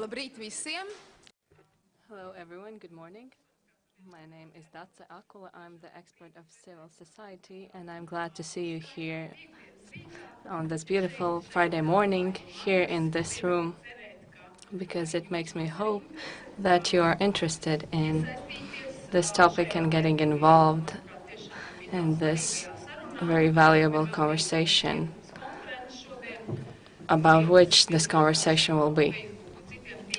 Labrīt visiem! Hello everyone, good morning. My name is Dace Akula. I'm the expert of civil society, and I'm glad to see you here on this beautiful Friday morning here in this room, because it makes me hope that you are interested in this topic and getting involved in this very valuable conversation about which this conversation will be.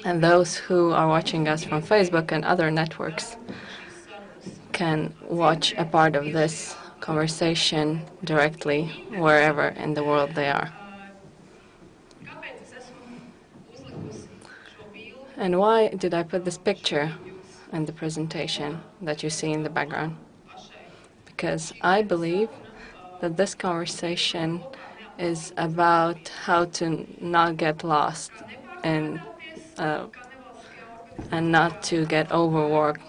And those who are watching us from Facebook and other networks can watch a part of this conversation directly wherever in the world they are. And why did I put this picture in the presentation that you see in the background? Because I believe that this conversation is about how to not get lost in and not to get overworked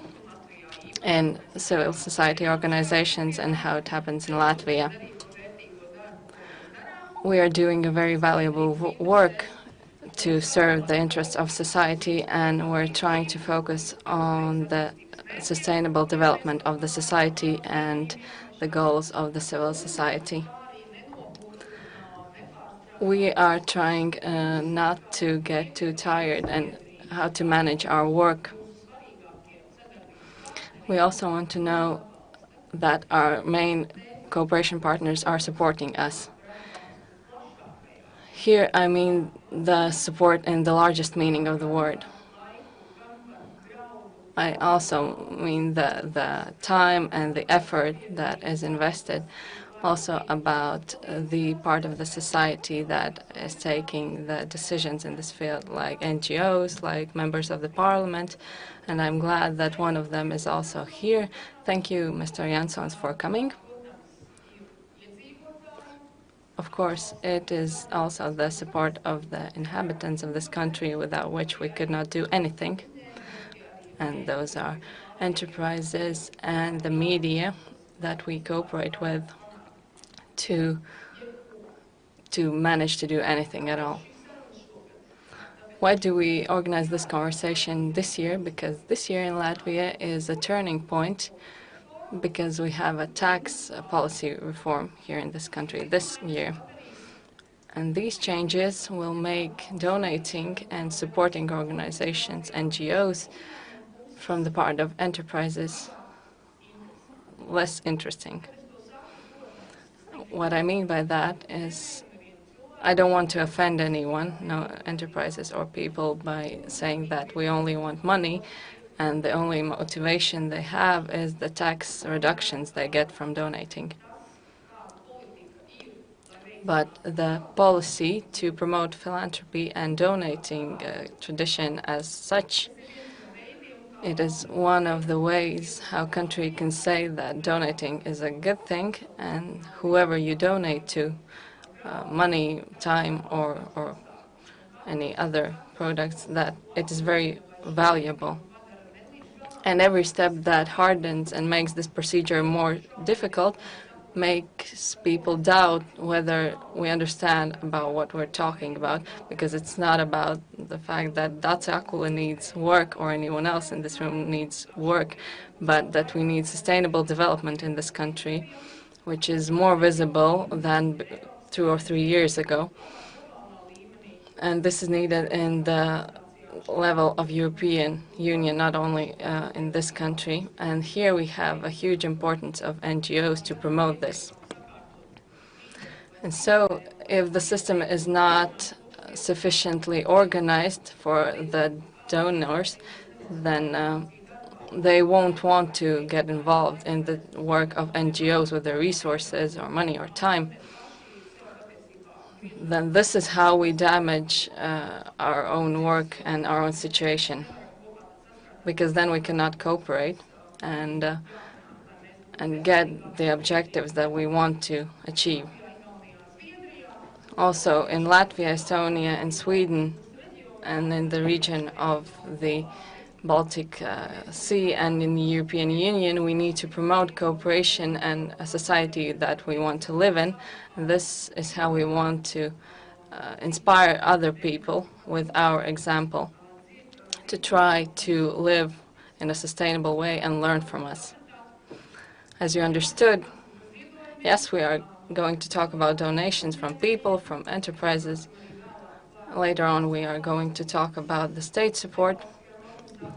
in civil society organizations and how it happens in Latvia. We are doing a very valuable work to serve the interests of society, and we're trying to focus on the sustainable development of the society and the goals of the civil society. We are trying not to get too tired and how to manage our work. We also want to know that our main cooperation partners are supporting us. Here I mean the support in the largest meaning of the word. I also mean the time and the effort that is invested, also about the part of the society that is taking the decisions in this field, like NGOs, like members of the parliament, and I'm glad that one of them is also here. Thank you, Mr. Jansons, for coming. Of course, it is also the support of the inhabitants of this country, without which we could not do anything. And those are enterprises and the media that we cooperate with to manage to do anything at all. Why do we organize this conversation this year? Because this year in Latvia is a turning point, because we have a tax policy reform here in this country this year. And these changes will make donating and supporting organizations, NGOs, from the part of enterprises less interesting. What I mean by that is I don't want to offend anyone, no enterprises or people, by saying that we only want money and the only motivation they have is the tax reductions they get from donating. But the policy to promote philanthropy and donating tradition as such, it is one of the ways how a country can say that donating is a good thing, and whoever you donate to, money, time, or any other products, that it is very valuable. And every step that hardens and makes this procedure more difficult makes people doubt whether we understand about what we're talking about, because it's not about the fact that Dace Akula needs work or anyone else in this room needs work, but that we need sustainable development in this country, which is more visible than 2 or 3 years ago. And this is needed in the level of European Union, not only in this country. And here we have a huge importance of NGOs to promote this. And so if the system is not sufficiently organized for the donors, then they won't want to get involved in the work of NGOs with their resources or money or time. Then this is how we damage our own work and our own situation, because then we cannot cooperate and get the objectives that we want to achieve. Also in Latvia, Estonia, and Sweden, and in the region of the Baltic Sea and in the European Union, we need to promote cooperation and a society that we want to live in. And this is how we want to inspire other people with our example. to try to live in a sustainable way and learn from us. As you understood, yes, we are going to talk about donations from people, from enterprises. Later on, we are going to talk about the state support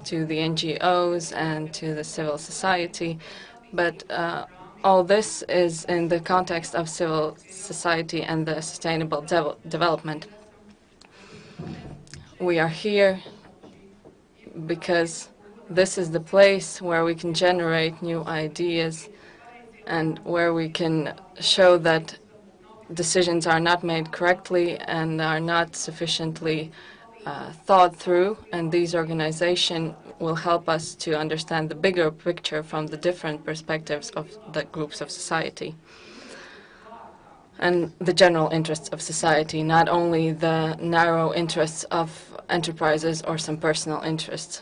to the NGOs and to the civil society. But all this is in the context of civil society and the sustainable development. We are here because this is the place where we can generate new ideas and where we can show that decisions are not made correctly and are not sufficiently thought through, and these organizations will help us to understand the bigger picture from the different perspectives of the groups of society and the general interests of society, not only the narrow interests of enterprises or some personal interests.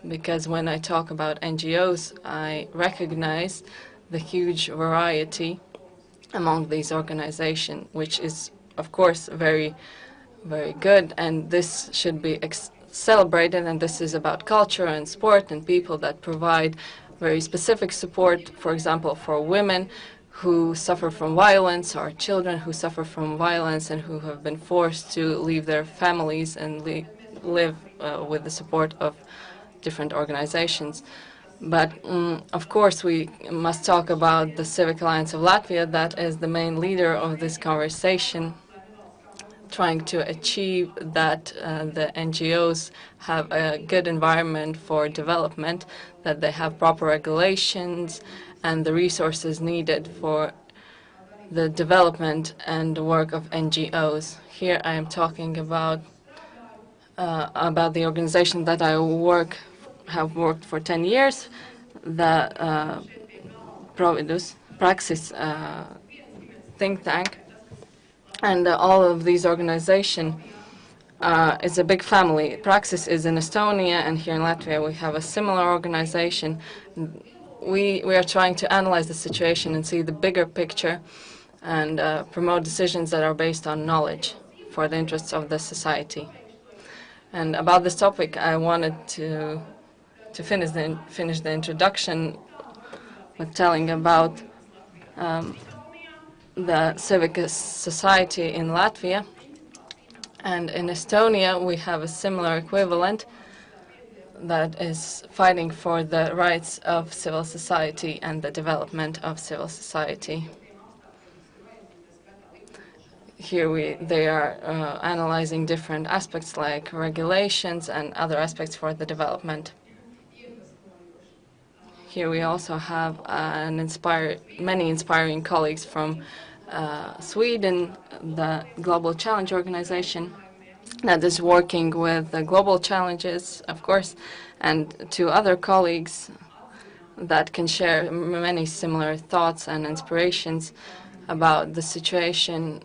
Because when I talk about NGOs, I recognize the huge variety among these organizations, which is, of course, very good, and this should be celebrated, and this is about culture and sport and people that provide very specific support, for example, for women who suffer from violence or children who suffer from violence and who have been forced to leave their families and live with the support of different organizations. But of course we must talk about the Civic Alliance of Latvia, that is the main leader of this conversation, trying to achieve that the NGOs have a good environment for development, that they have proper regulations and the resources needed for the development and work of NGOs. Here I am talking about the organization that I have worked for 10 years, the Praxis think tank. And all of these organizations is a big family. Praxis is in Estonia, and here in Latvia we have a similar organization. We are trying to analyze the situation and see the bigger picture and promote decisions that are based on knowledge for the interests of the society. And about this topic, I wanted to finish the introduction with telling about the civic society in Latvia. And in Estonia, we have a similar equivalent that is fighting for the rights of civil society and the development of civil society. Here they are analyzing different aspects like regulations and other aspects for the development. Here we also have many inspiring colleagues from Sweden, the Global Challenge organization, that is working with the global challenges, of course, and two other colleagues that can share many similar thoughts and inspirations about the situation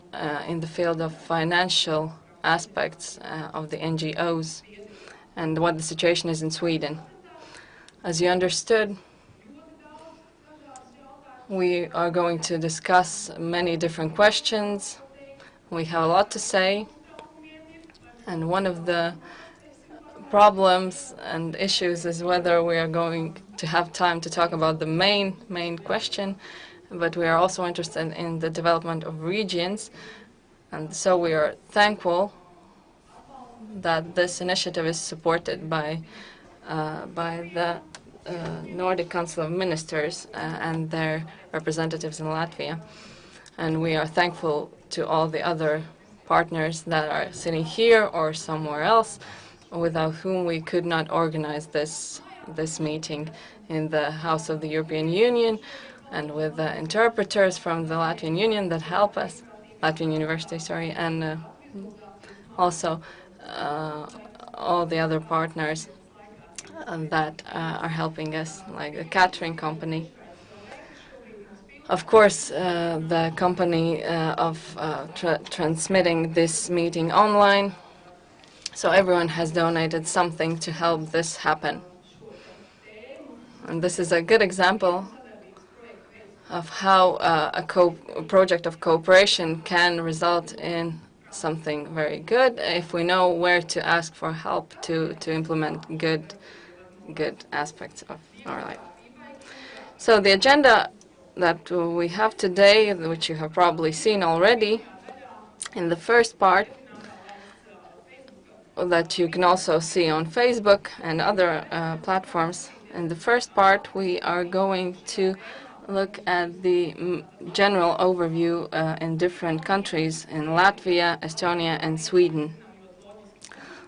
in the field of financial aspects of the NGOs and what the situation is in Sweden. As you understood, we are going to discuss many different questions. We have a lot to say, and one of the problems and issues is whether we are going to have time to talk about the main question, but we are also interested in the development of regions, and so we are thankful that this initiative is supported by the Nordic Council of Ministers and their representatives in Latvia. And we are thankful to all the other partners that are sitting here or somewhere else, without whom we could not organize this meeting in the House of the European Union, and with the interpreters from the Latvian Union that help us, Latvian University, sorry, and also all the other partners that are helping us, like the catering company. Of course, the company of transmitting this meeting online, so everyone has donated something to help this happen. And this is a good example of how a project of cooperation can result in something very good if we know where to ask for help to implement good aspects of our life. So the agenda that we have today, which you have probably seen already, in the first part, that you can also see on Facebook and other platforms. In the first part, we are going to look at the general overview in different countries in Latvia, Estonia, and Sweden.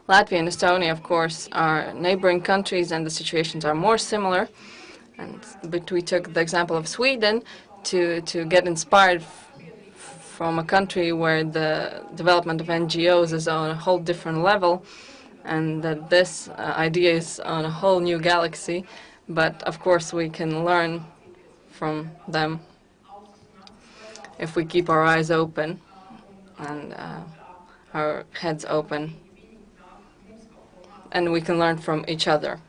Latvia and Estonia, of course, are neighboring countries, and the situations are more similar. But we took the example of Sweden to get inspired from a country where the development of NGOs is on a whole different level, and that this idea is on a whole new galaxy. But of course, we can learn from them if we keep our eyes open and our heads open, and we can learn from each other.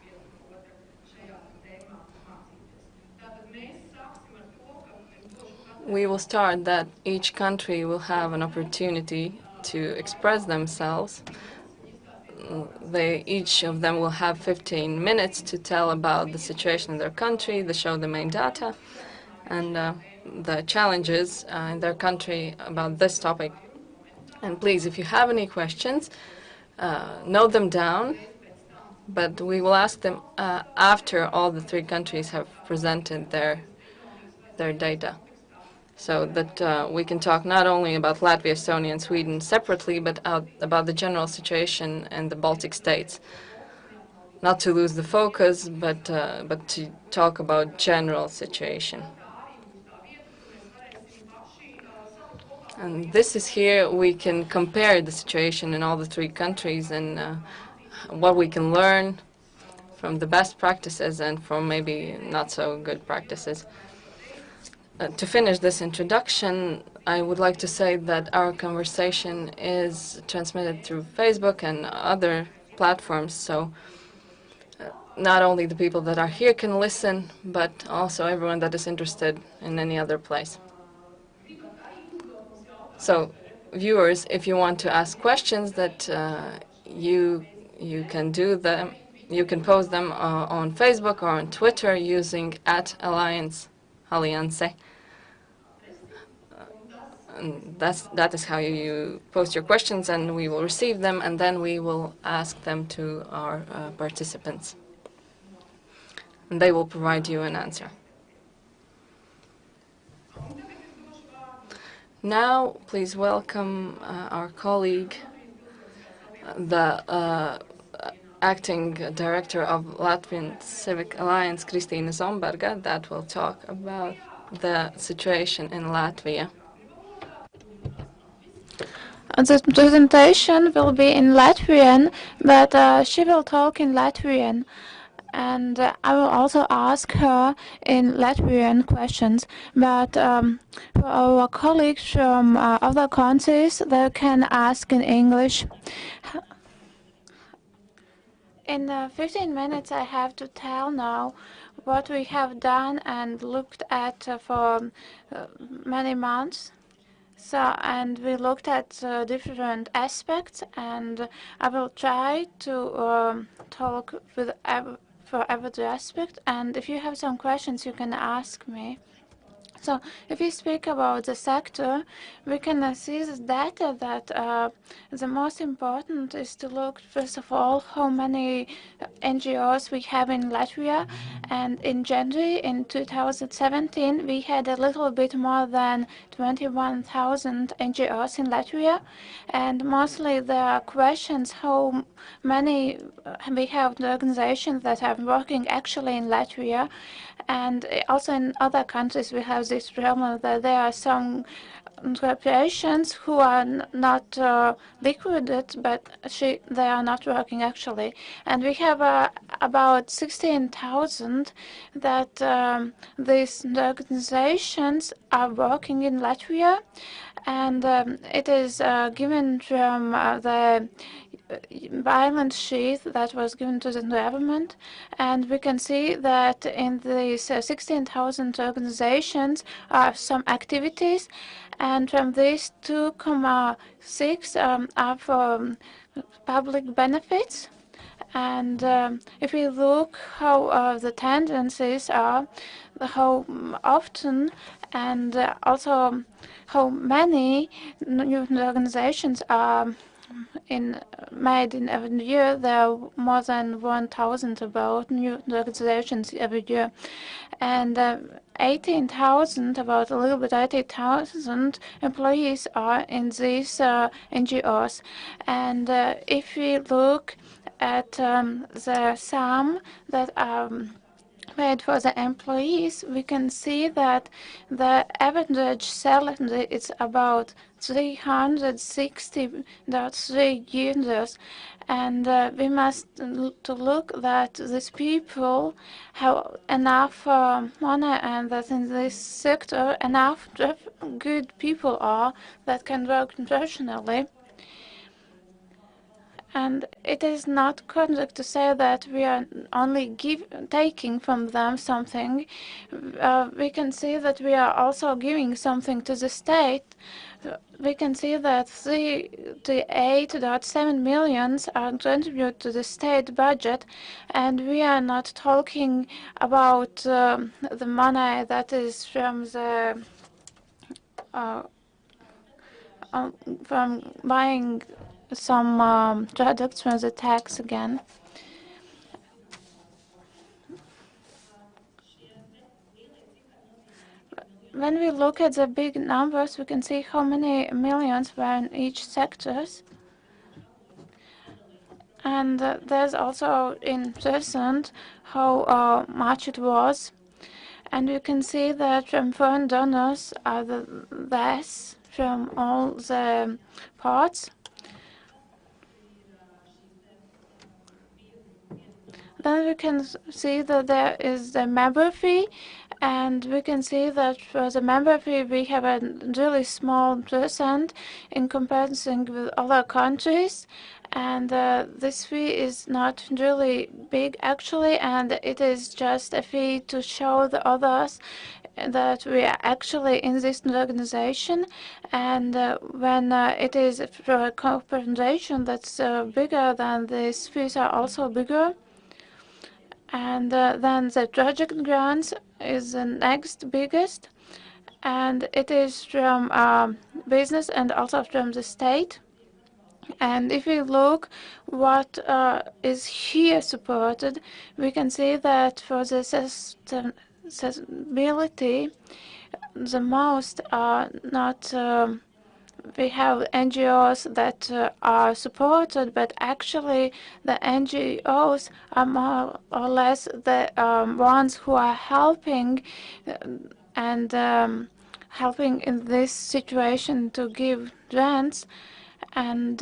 We will start that each country will have an opportunity to express themselves. Each of them will have 15 minutes to tell about the situation in their country, to show the main data, and the challenges in their country about this topic. And please, if you have any questions, note them down, but we will ask them after all the three countries have presented their data, so that we can talk not only about Latvia, Estonia, and Sweden separately, but about the general situation in the Baltic states. Not to lose the focus, but to talk about general situation. And this is here we can compare the situation in all the three countries and what we can learn from the best practices and from maybe not so good practices. To finish this introduction, I would like to say that our conversation is transmitted through Facebook and other platforms, so not only the people that are here can listen, but also everyone that is interested in any other place. So, viewers, if you want to ask questions, that you can do them. You can post them on Facebook or on Twitter using @alianse. And that is how you post your questions, and we will receive them, and then we will ask them to our participants, and they will provide you an answer. Now, please welcome our colleague, the acting director of Latvian Civic Alliance, Kristīna Zomberga, that will talk about the situation in Latvia. The presentation will be in Latvian, but she will talk in Latvian. And I will also ask her in Latvian questions. But for our colleagues from other countries, they can ask in English. In 15 minutes, I have to tell now what we have done and looked at for many months. And we looked at different aspects, and I will try to talk for every aspect. And if you have some questions, you can ask me. So if we speak about the sector, we can see this data that the most important is to look, first of all, how many NGOs we have in Latvia. And in January in 2017, we had a little bit more than 21,000 NGOs in Latvia. And mostly there are questions how many we have the organizations that are working actually in Latvia. And also in other countries, we have this problem that there are some corporations who are not liquid, but they are not working actually. And we have about 16,000 that these organizations are working in Latvia. And it is given from the balance sheet that was given to the government, and we can see that in these 16,000 organizations are some activities, and from these 2,6 are for public benefits. And if we look how the tendencies are, how often and also how many new organizations are made in every year, there are more than 1,000 about new organizations every year. And 18,000, about a little bit 80,000 employees are in these NGOs. And if we look at the sum that are paid for the employees, we can see that the average salary is about 360.3 euros, and we must to look that these people have enough money, and that in this sector enough good people are that can work professionally. And it is not correct to say that we are only taking from them something. We can see that we are also giving something to the state. We can see that 8.7 million are contributed to the state budget, and we are not talking about the money that is from the from buying some products from the tax again. When we look at the big numbers, we can see how many millions were in each sectors. And there's also in percent how much it was. And you can see that from foreign donors are the less from all the parts. Then we can see that there is the member fee, and we can see that for the member fee we have a really small percent in comparison with other countries, and this fee is not really big actually, and it is just a fee to show the others that we are actually in this organization. And when it is for a corporation that's bigger, then these fees are also bigger. And then the project grants is the next biggest, and it is from business and also from the state. And if we look what is here supported, we can see that for the sustainability, the most are not we have NGOs that are supported, but actually the NGOs are more or less the ones who are helping and helping in this situation to give grants. And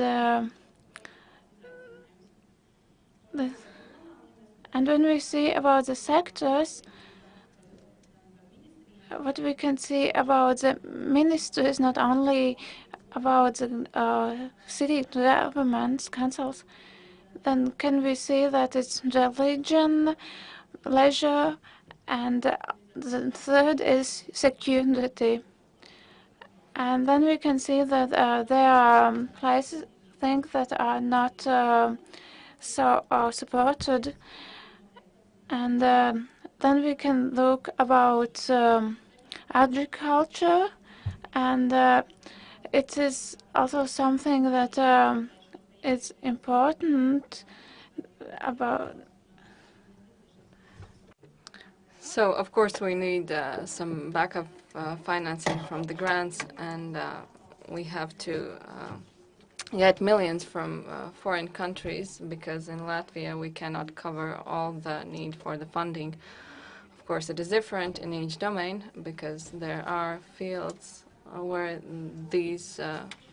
when we see about the sectors, what we can see about the ministries, not only about the city governments, councils, then can we see that it's religion, leisure, and the third is security. And then we can see that there are places, things that are not so supported. And then we can look about agriculture, and it is also something that is important about. So, of course, we need some backup financing from the grants, and we have to get millions from foreign countries, because in Latvia we cannot cover all the need for the funding. Of course, it is different in each domain, because there are fields where these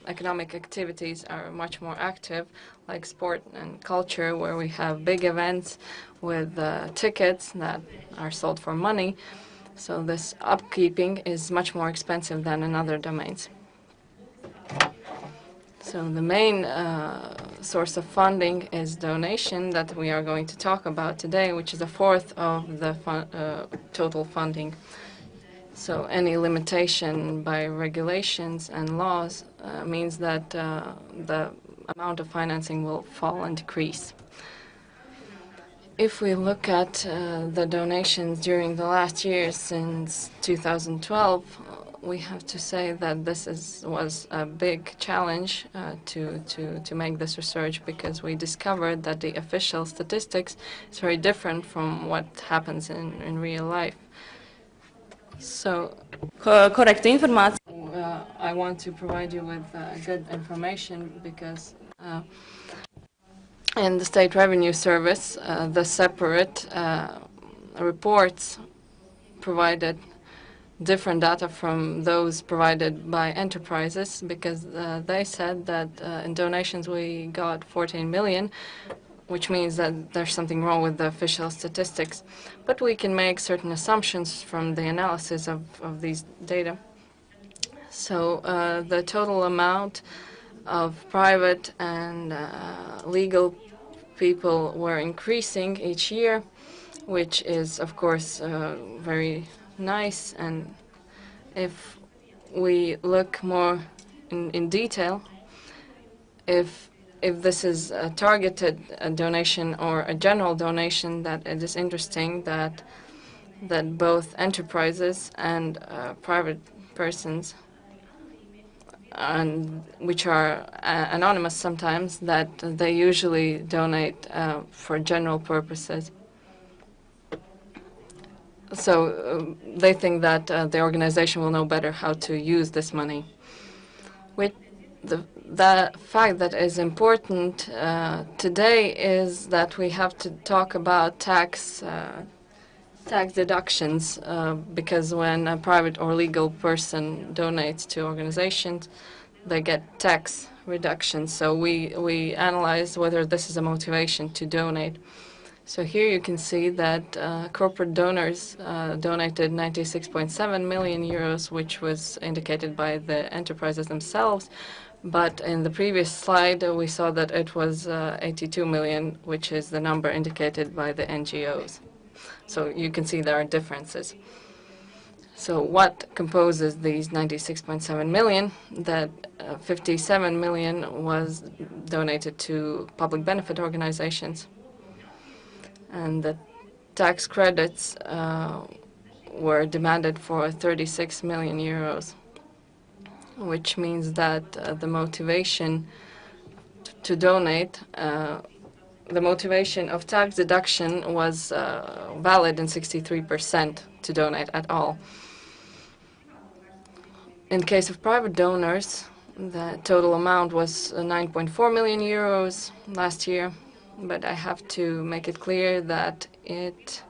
economic activities are much more active, like sport and culture, where we have big events with tickets that are sold for money. So this upkeeping is much more expensive than in other domains. So the main source of funding is donation that we are going to talk about today, which is a fourth of the total funding. So any limitation by regulations and laws means that the amount of financing will fall and decrease. If we look at the donations during the last years since 2012, we have to say that this was a big challenge to make this research, because we discovered that the official statistics is very different from what happens in real life. So, Korekta informācija. I want to provide you with good information, because in the State Revenue Service, the separate reports provided different data from those provided by enterprises, because they said that in donations we got 14 million, which means that there's something wrong with the official statistics. But we can make certain assumptions from the analysis of these data. So the total amount of private and legal people were increasing each year, which is, of course, very nice. And if we look more in detail, if this is a targeted donation or a general donation, that it is interesting that both enterprises and private persons, and which are anonymous sometimes, that they usually donate for general purposes. So they think that the organization will know better how to use this money. With the fact that is important today is that we have to talk about tax deductions, because when a private or legal person donates to organizations, they get tax reductions. So we analyze whether this is a motivation to donate. So here you can see that corporate donors donated 96.7 million euros, which was indicated by the enterprises themselves. But in the previous slide, we saw that it was 82 million, which is the number indicated by the NGOs. So you can see there are differences. So what composes these 96.7 million? That 57 million was donated to public benefit organizations. And the tax credits were demanded for 36 million euros, which means that the motivation to donate, the motivation of tax deduction was valid in 63% to donate at all. In case of private donors, the total amount was 9.4 million euros last year, but I have to make it clear that it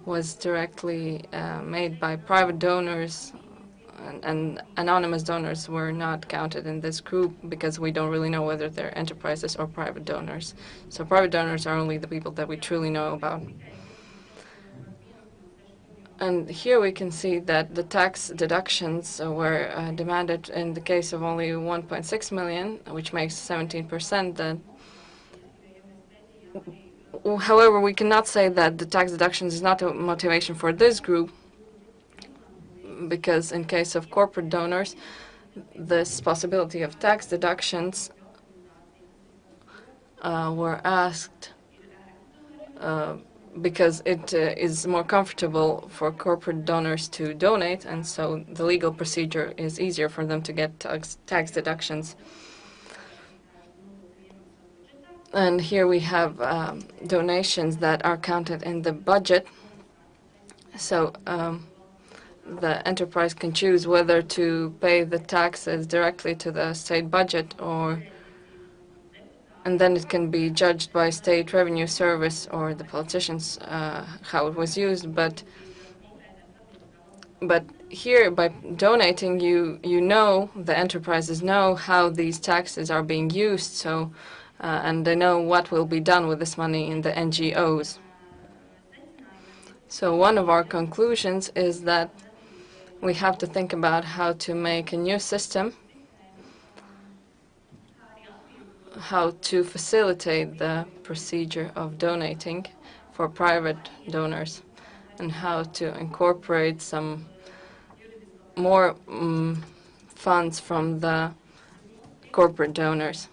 was directly made by private donors, and anonymous donors were not counted in this group, because we don't really know whether they're enterprises or private donors. So private donors are only the people that we truly know about. And here we can see that the tax deductions were demanded in the case of only 1.6 million, which makes 17%. That, however, we cannot say that the tax deductions is not a motivation for this group, because in case of corporate donors, this possibility of tax deductions were asked because it is more comfortable for corporate donors to donate, and so the legal procedure is easier for them to get tax deductions. And here we have donations that are counted in the budget. So the enterprise can choose whether to pay the taxes directly to the state budget, and then it can be judged by State Revenue Service or the politicians how it was used. But here, by donating, you know, the enterprises know how these taxes are being used, so and they know what will be done with this money in the NGOs. So one of our conclusions is that we have to think about how to make a new system how to facilitate the procedure of donating for private donors and how to incorporate some more funds from the corporate donors.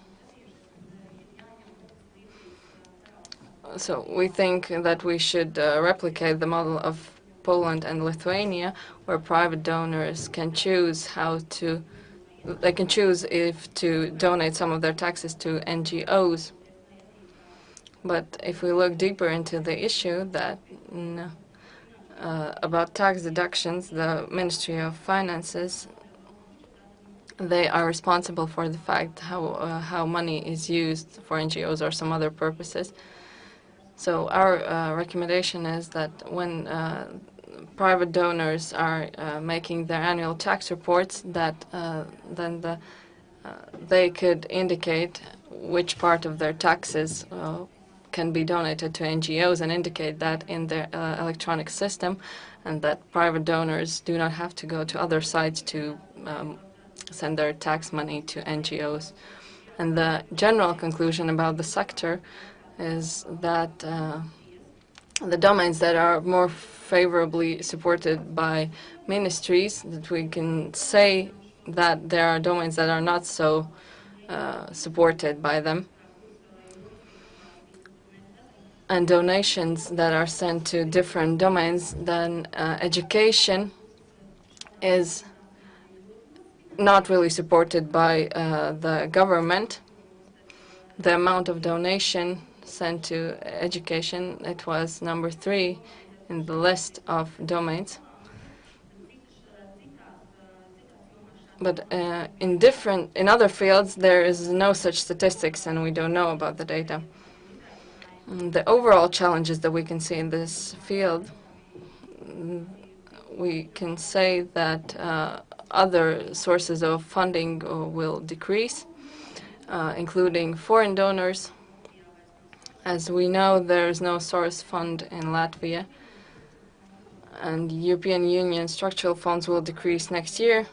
So we think that we should replicate the model of Poland and Lithuania, where private donors can choose they can choose if to donate some of their taxes to NGOs. But if we look deeper into the issue about tax deductions, the Ministry of Finances, they are responsible for the fact how money is used for NGOs or some other purposes. So our recommendation is that when private donors are making their annual tax reports, that then they could indicate which part of their taxes can be donated to NGOs and indicate that in their electronic system, and that private donors do not have to go to other sites to send their tax money to NGOs. And the general conclusion about the sector is that the domains that are more favorably supported by ministries, that we can say that there are domains that are not so supported by them, and donations that are sent to different domains, then education is not really supported by the government. The amount of donation sent to education, it was number 3 in the list of domains. But in other fields, there is no such statistics, and we don't know about the data. The overall challenges that we can see in this field, we can say that other sources of funding will decrease, including foreign donors. As we know, there is no source fund in Latvia, and European Union structural funds will decrease next year,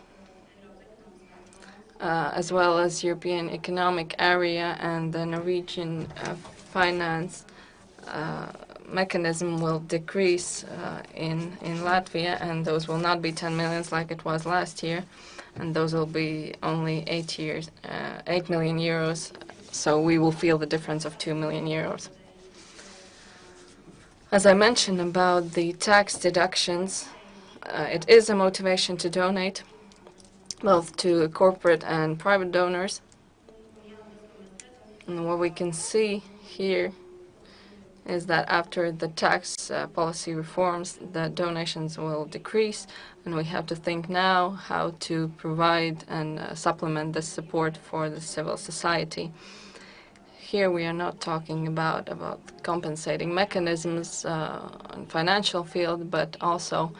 as well as European Economic Area and the Norwegian finance mechanism will decrease in Latvia, and those will not be 10 million like it was last year, and those will be only 8 million euros, so we will feel the difference of 2 million euros. As I mentioned about the tax deductions, it is a motivation to donate, both to corporate and private donors. And what we can see here is that after the tax policy reforms, the donations will decrease, and we have to think now how to provide and supplement this support for the civil society. Here we are not talking about compensating mechanisms in financial field, but also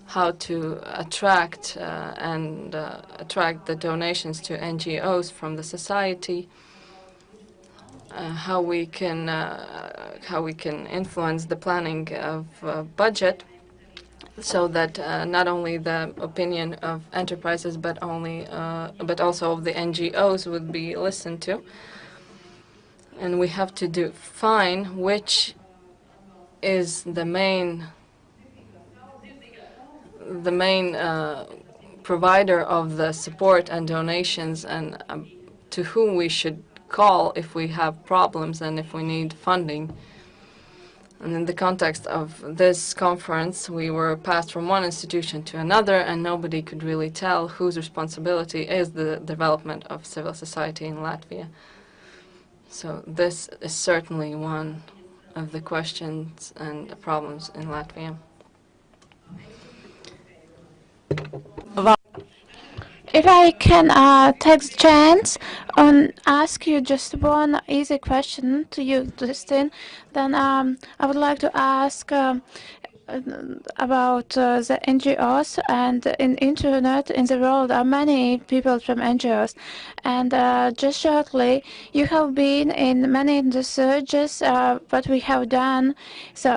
how to attract attract the donations to NGOs from the society, how we can influence the planning of budget, so that not only the opinion of enterprises but also of the NGOs would be listened to. And we have to define which is the main provider of the support and donations, and to whom we should call if we have problems and if we need funding. And in the context of this conference, we were passed from one institution to another, and nobody could really tell whose responsibility is the development of civil society in Latvia. So this is certainly one of the questions and the problems in Latvia. If I can take the chance and ask you just one easy question to you, Justin, then I would like to ask about the NGOs, and in internet in the world are many people from NGOs, and just shortly you have been in many researches what we have done, so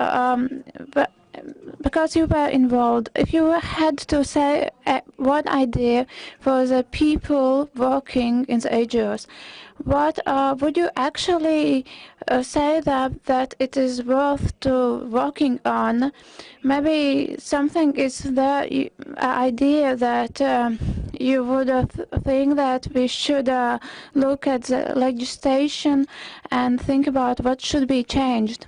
because you were involved, if you had to say one idea for the people working in the NGOs, what would you actually say that it is worth to working on? Maybe something is the idea that you would think that we should look at the legislation and think about what should be changed.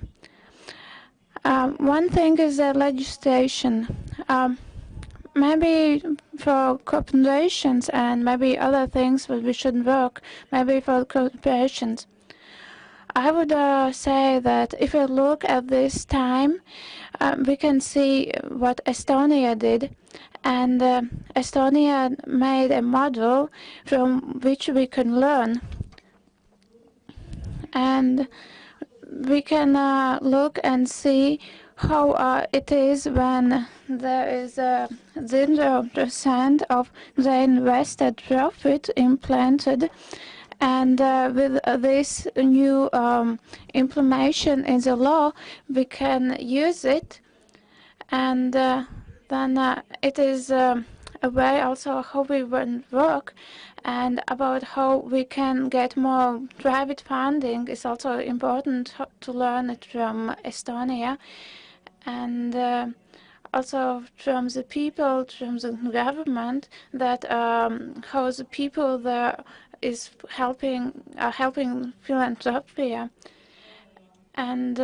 One thing is the legislation. Maybe for corporations and maybe other things that we should work, maybe for corporations. I would say that if we look at this time, we can see what Estonia did. And Estonia made a model from which we can learn. And we can look and see how it is when there is 0% of the invested profit implanted, and with this new implementation in the law, we can use it, and then it is a way also how we work, and about how we can get more private funding is also important to learn it from Estonia. And also from the people, from the government, that how the people there is helping philanthropy, and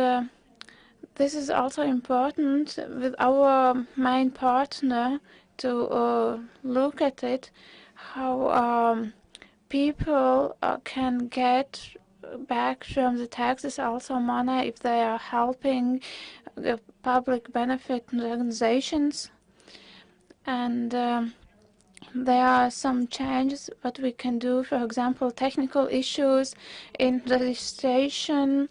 this is also important with our main partner to look at it, how people can get back from the taxes also money if they are helping the public benefit organizations. And there are some changes what we can do, for example, technical issues in registration.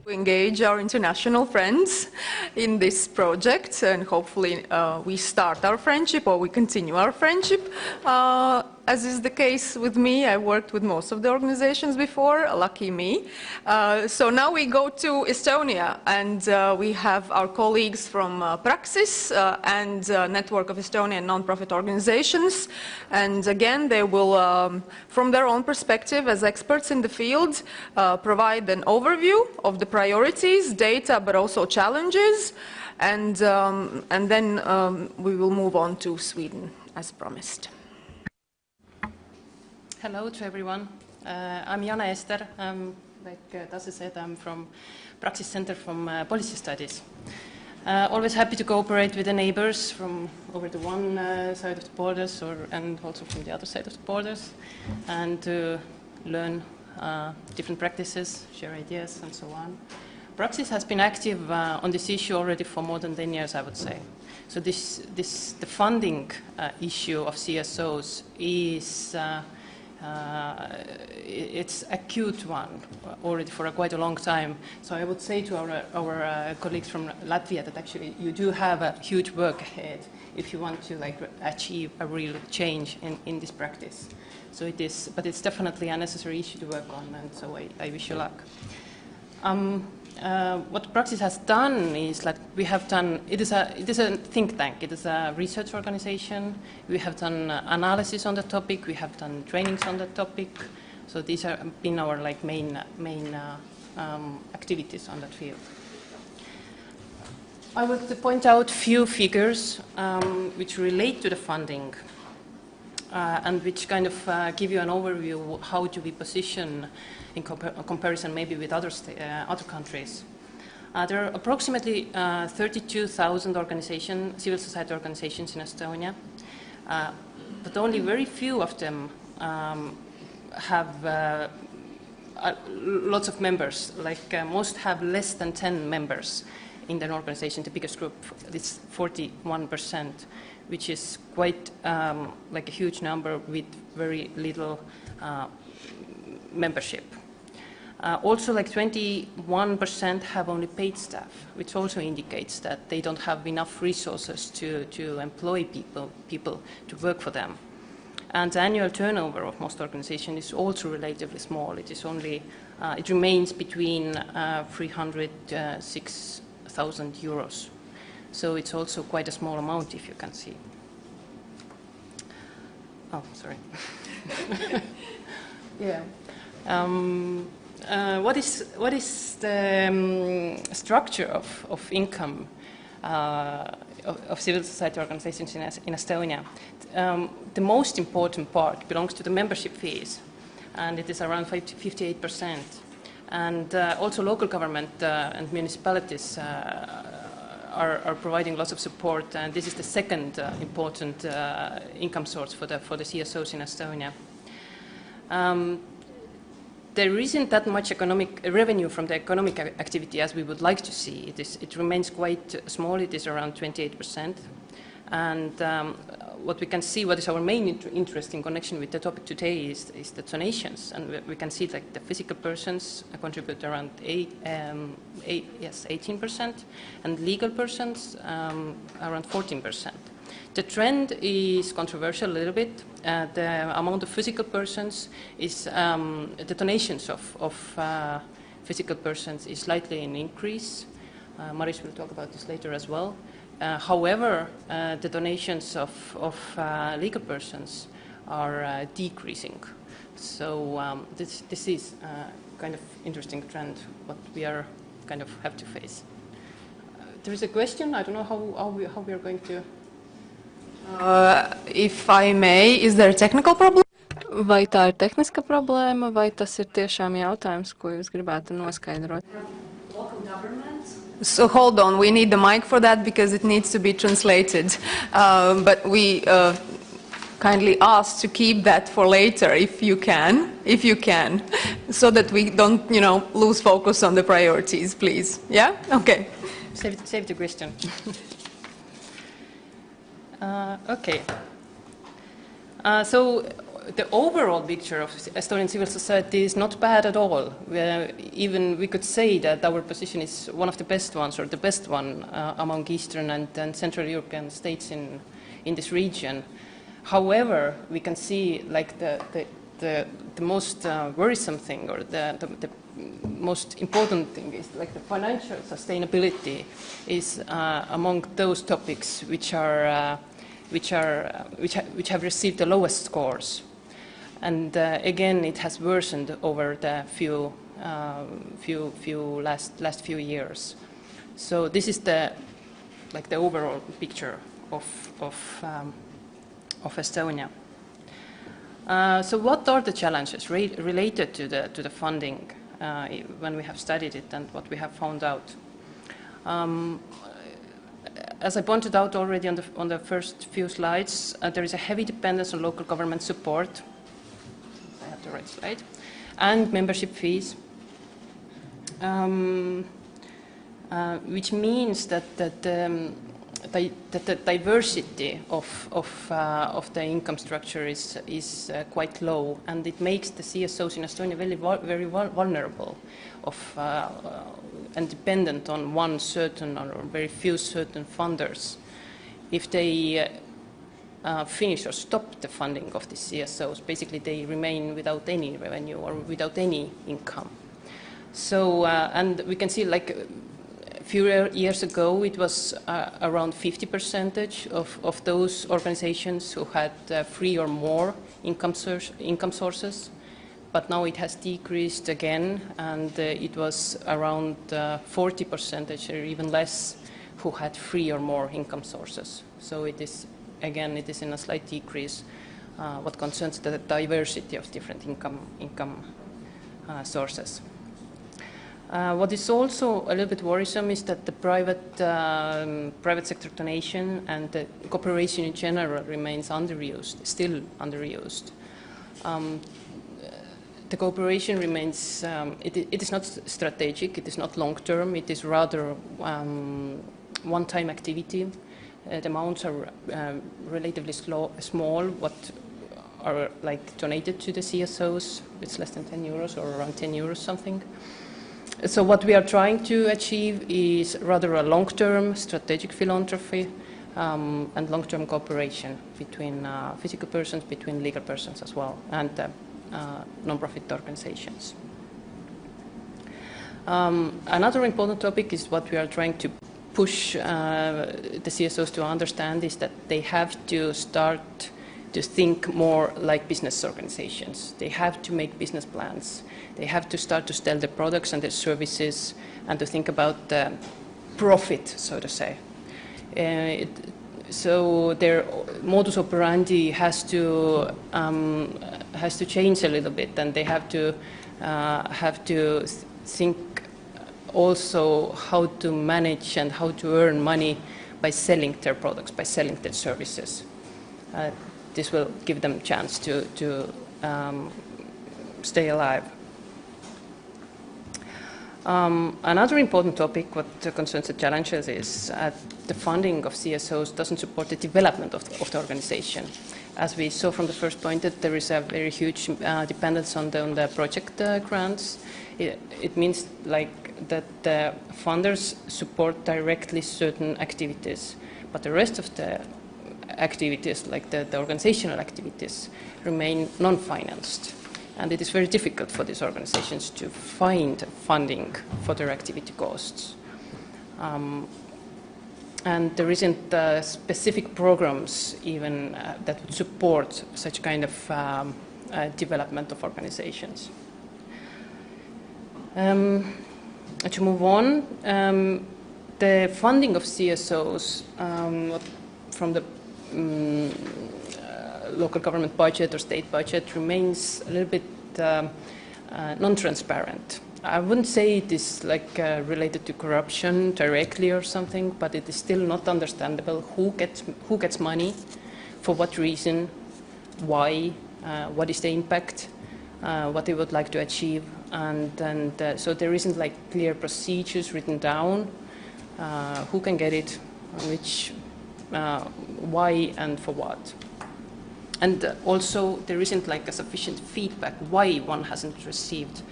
We engage our international friends in this project, and hopefully we start our friendship or we continue our friendship. As is the case with me, I worked with most of the organizations before, lucky me. So now we go to Estonia, and we have our colleagues from Praxis and Network of Estonian non-profit organizations. And again, they will, from their own perspective as experts in the field, provide an overview of the priorities, data, but also challenges. And then we will move on to Sweden, as promised. Hello to everyone. I'm Jana Ester. Like Tase said, I'm from Praxis Center from Policy Studies. Always happy to cooperate with the neighbors from over the one side of the borders and also from the other side of the borders, and to learn different practices, share ideas, and so on. Praxis has been active on this issue already for more than 10 years, I would say. So the funding issue of CSOs is it's acute one already for quite a long time. So I would say to our colleagues from Latvia that actually you do have a huge work ahead if you want to achieve a real change in this practice. So it is, but it's definitely a necessary issue to work on, and so I wish you luck. What Praxis has done is we have done, it is a think tank, it is a research organization. We have done analysis on the topic, we have done trainings on the topic. So these have been our main activities on that field. I would point out few figures which relate to the funding and which kind of give you an overview of how do we position in comparison maybe with other countries. There are approximately 32,000 civil society organizations in Estonia, but only very few of them have lots of members. Most have less than 10 members in their organization. The biggest group is 41%, which is quite a huge number with very little membership. Also, 21% have only paid staff, which also indicates that they don't have enough resources to employ people to work for them. And the annual turnover of most organizations is also relatively small. It is only it remains between 300 to 6,000 euros. So it's also quite a small amount, if you can see. Oh, sorry. Yeah. What is the structure of income of civil society organizations in Estonia? The most important part belongs to the membership fees, and it is around 58%. And also local government and municipalities are providing lots of support, and this is the second important income source for the CSOs in Estonia. There isn't that much economic revenue from the economic activity as we would like to see. It remains quite small. It is around 28%. And what we can see, what is our main interest in connection with the topic today is the donations. And we can see that the physical persons contribute around 18%, and legal persons around 14%. The trend is controversial a little bit. The amount of physical persons is, the donations of physical persons is slightly in increase. Maris will talk about this later as well. However, the donations of legal persons are decreasing. So this is kind of interesting trend, what we are kind of have to face. There is a question. I don't know how we are going to. If I may, is there a technical problem? Vai tā ir tehniska problēma, vai tas ir tiešām jautājums, ko jūs gribētu noskaidrot? So hold on, we need the mic for that because it needs to be translated. But we kindly ask to keep that for later if you can, so that we don't, lose focus on the priorities, please. Yeah? Okay. Save the question. Okay. So the overall picture of Estonian civil society is not bad at all. Even we could say that our position is one of the best ones, or the best one among Eastern and Central European states in this region. However, we can see like the most worrisome thing, or the most important thing, is like the financial sustainability is among those topics which have received the lowest scores. And again, it has worsened over the last few years. So this is the overall picture of Estonia. So what are the challenges related to the funding when we have studied it and what we have found out? As I pointed out already on the first few slides, there is a heavy dependence on local government support. I have the right slide. And membership fees, which means that the diversity of the income structure is quite low, and it makes the CSOs in Estonia very vulnerable and dependent on one certain or very few certain funders. If they finish or stop the funding of the CSOs, basically they remain without any revenue or without any income. So, and we can see like a few years ago, it was around 50% of those organizations who had 3 or more income sources. But now it has decreased again, and it was around 40% or even less who had 3 or more income sources. So it is, again, it is in a slight decrease what concerns the diversity of different income sources. What is also a little bit worrisome is that the private sector donation and the cooperation in general remains underused, still underused. The cooperation remains, it is not strategic, it is not long-term, it is rather one-time activity. The amounts are relatively small, what are like donated to the CSOs. It's less than 10 euros or around 10 euros something. So what we are trying to achieve is rather a long-term strategic philanthropy and long-term cooperation between physical persons, between legal persons as well, and non-profit organizations. Another important topic is what we are trying to push the CSOs to understand is that they have to start to think more like business organizations. They have to make business plans. They have to start to sell their products and their services and to think about the profit, so to say. So their modus operandi has to change a little bit, and they have to think also how to manage and how to earn money by selling their products, by selling their services. This will give them a chance to stay alive. Another important topic what concerns the challenges is the funding of CSOs doesn't support the development of the organization. As we saw from the first point, that there is a very huge dependence on the project grants. It means like that the funders support directly certain activities, but the rest of the activities, like the organizational activities, remain non-financed. And it is very difficult for these organizations to find funding for their activity costs. And there isn't specific programs even that would support such kind of development of organizations. To move on, the funding of CSOs from the local government budget or state budget remains a little bit non-transparent. I wouldn't say it is like related to corruption directly or something, but it is still not understandable who gets money, for what reason, why, what is the impact, what they would like to achieve, and so there isn't like clear procedures written down, who can get it, which, why, and for what. And also, there isn't like a sufficient feedback why one hasn't received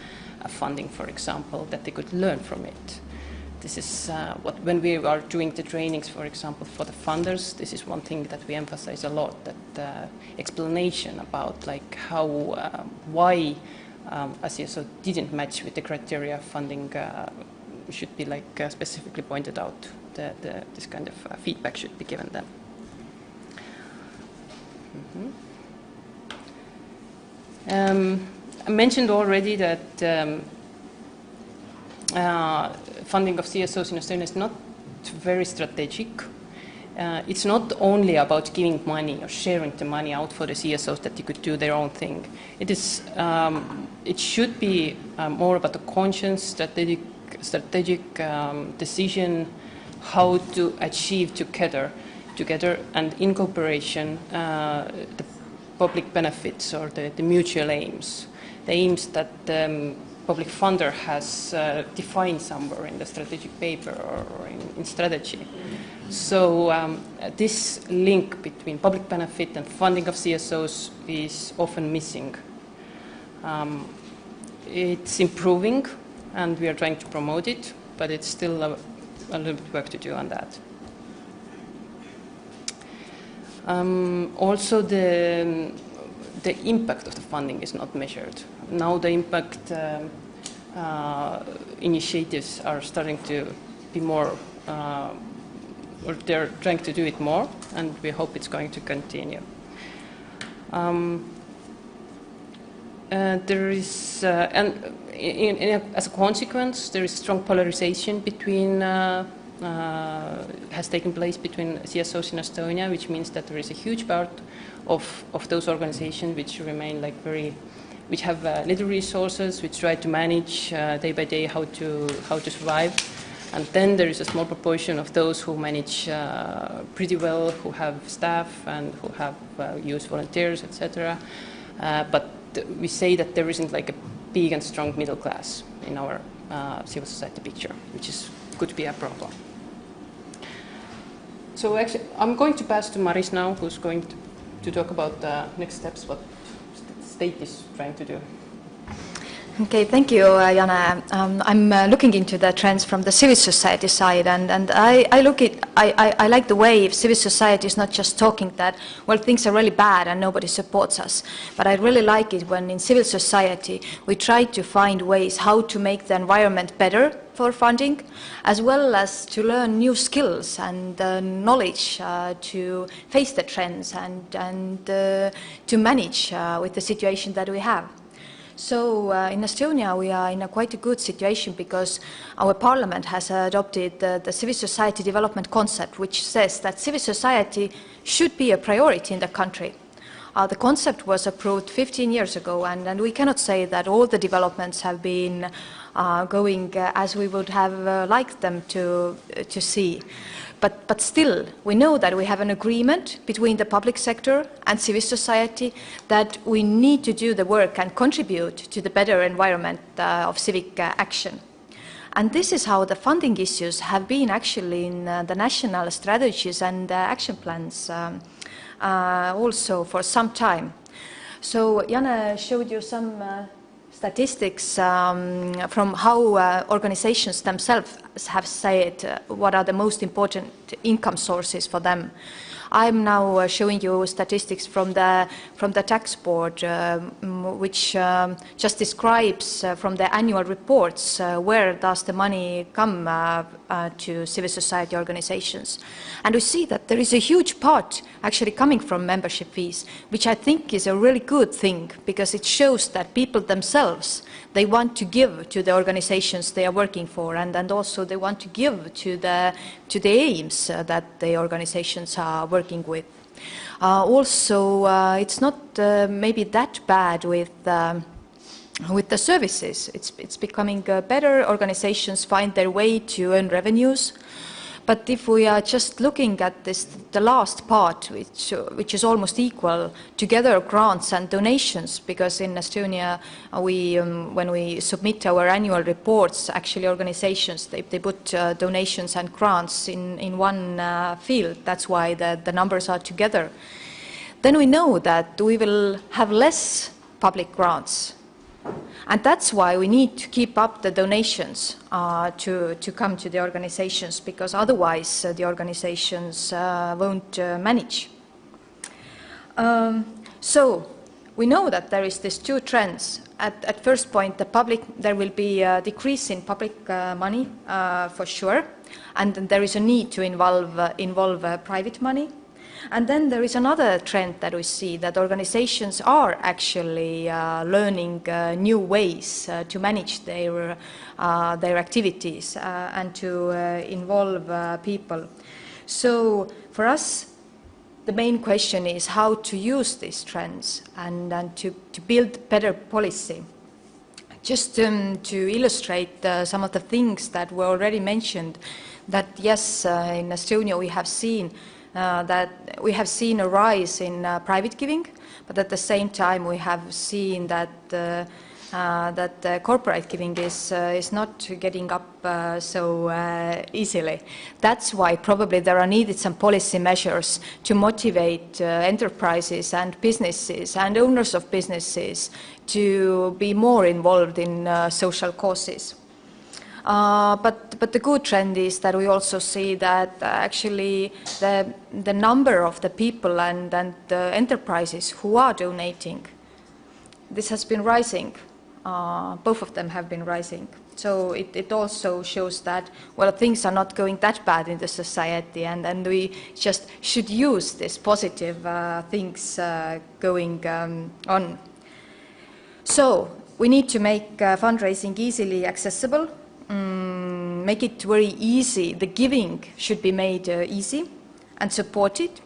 funding, for example, that they could learn from it. This is when we are doing the trainings, for example, for the funders, this is one thing that we emphasize a lot, that explanation about like how, why a CSO didn't match with the criteria of funding should be like specifically pointed out. This kind of feedback should be given them. I mentioned already that funding of CSOs in Estonia is not very strategic. It's not only about giving money or sharing the money out for the CSOs that they could do their own thing. It is. It should be more about a conscious, strategic decision how to achieve together and in cooperation the public benefits or the mutual aims, the aims that the public funder has defined somewhere in the strategic paper or in strategy. So this link between public benefit and funding of CSOs is often missing. It's improving, and we are trying to promote it, but it's still a little bit work to do on that. Also, the impact of the funding is not measured. Now the impact initiatives are starting to be more, or they're trying to do it more, and we hope it's going to continue. There is, and as a consequence, there is strong polarization between has taken place between CSOs in Estonia, which means that there is a huge part of those organizations which remain like which have little resources, which try to manage day by day how to survive, and then there is a small proportion of those who manage pretty well, who have staff and who have used volunteers, etc. But we say that there isn't like a big and strong middle class in our civil society picture, which could be a problem. So actually, I'm going to pass to Maris now, who's going to talk about the next steps, what the state is trying to do. Okay, thank you, Jana. I'm looking into the trends from the civil society side, and I like the way civil society is not just talking that, well, things are really bad and nobody supports us, but I really like it when in civil society we try to find ways how to make the environment better for funding, as well as to learn new skills and knowledge to face the trends and to manage with the situation that we have. So in Estonia we are in a quite a good situation because our parliament has adopted the civil society development concept, which says that civil society should be a priority in the country. The concept was approved 15 years ago, and we cannot say that all the developments have been going as we would have liked them to see. But still, we know that we have an agreement between the public sector and civil society that we need to do the work and contribute to the better environment of civic action. And this is how the funding issues have been actually in the national strategies and action plans also for some time. So Jana showed you some statistics from how organizations themselves have said what are the most important income sources for them. I'm now showing you statistics from the tax board, which just describes from the annual reports where does the money come to civil society organizations. And we see that there is a huge part actually coming from membership fees, which I think is a really good thing because it shows that people themselves, they want to give to the organizations they are working for, and also they want to give to the aims that the organizations are working with. Also, it's not maybe that bad with the services. It's becoming better. Organizations find their way to earn revenues. But if we are just looking at this, the last part, which is almost equal, together grants and donations, because in Estonia, when we submit our annual reports, actually organizations, they put donations and grants in one field. That's why the numbers are together. Then we know that we will have less public grants. And that's why we need to keep up the donations to come to the organizations, because otherwise the organizations won't manage. So we know that there is these two trends. At first point, there will be a decrease in public money for sure, and there is a need to involve private money. And then there is another trend that we see, that organizations are actually learning new ways to manage their activities and to involve people. So for us, the main question is how to use these trends and to build better policy. Just to illustrate some of the things that were already mentioned, that yes, in Estonia we have seen a rise in private giving, but at the same time we have seen that corporate giving is not getting up so easily. That's why probably there are needed some policy measures to motivate enterprises and businesses and owners of businesses to be more involved in social causes. But the good trend is that we also see that actually the number of the people and the enterprises who are donating, this has been rising. Both of them have been rising. So it also shows that, well, things are not going that bad in the society, and we just should use these positive things going on. So we need to make fundraising easily accessible. Make it very easy. The giving should be made easy and supported.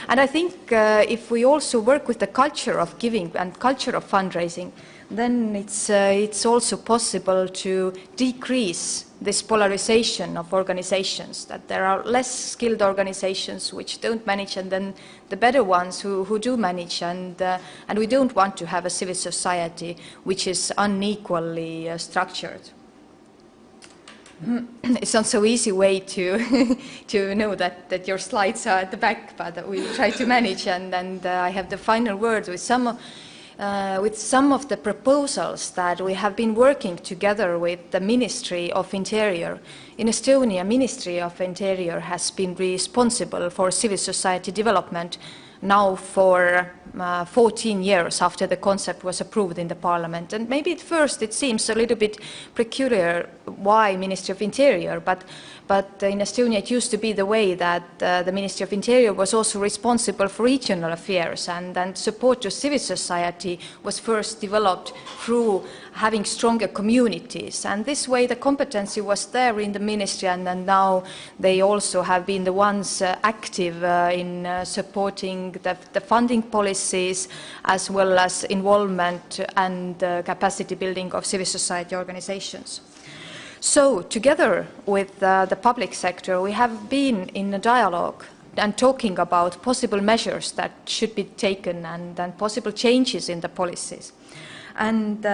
And I think if we also work with the culture of giving and culture of fundraising, then it's also possible to decrease this polarization of organizations, that there are less skilled organizations which don't manage, and then the better ones who do manage, and we don't want to have a civil society which is unequally structured. It's not so easy way to know that your slides are at the back, but we try to manage, and I have the final word with some with some of the proposals that we have been working together with the Ministry of Interior. In Estonia, Ministry of Interior has been responsible for civil society development now for 14 years after the concept was approved in the Parliament. And maybe at first it seems a little bit peculiar why Ministry of Interior, but in Estonia it used to be the way that the Ministry of Interior was also responsible for regional affairs, and support to civil society was first developed through having stronger communities. And this way the competency was there in the ministry, and now they also have been the ones active in supporting the funding policies, as well as involvement and capacity building of civil society organizations. So together with the public sector, we have been in a dialogue and talking about possible measures that should be taken, and possible changes in the policies. And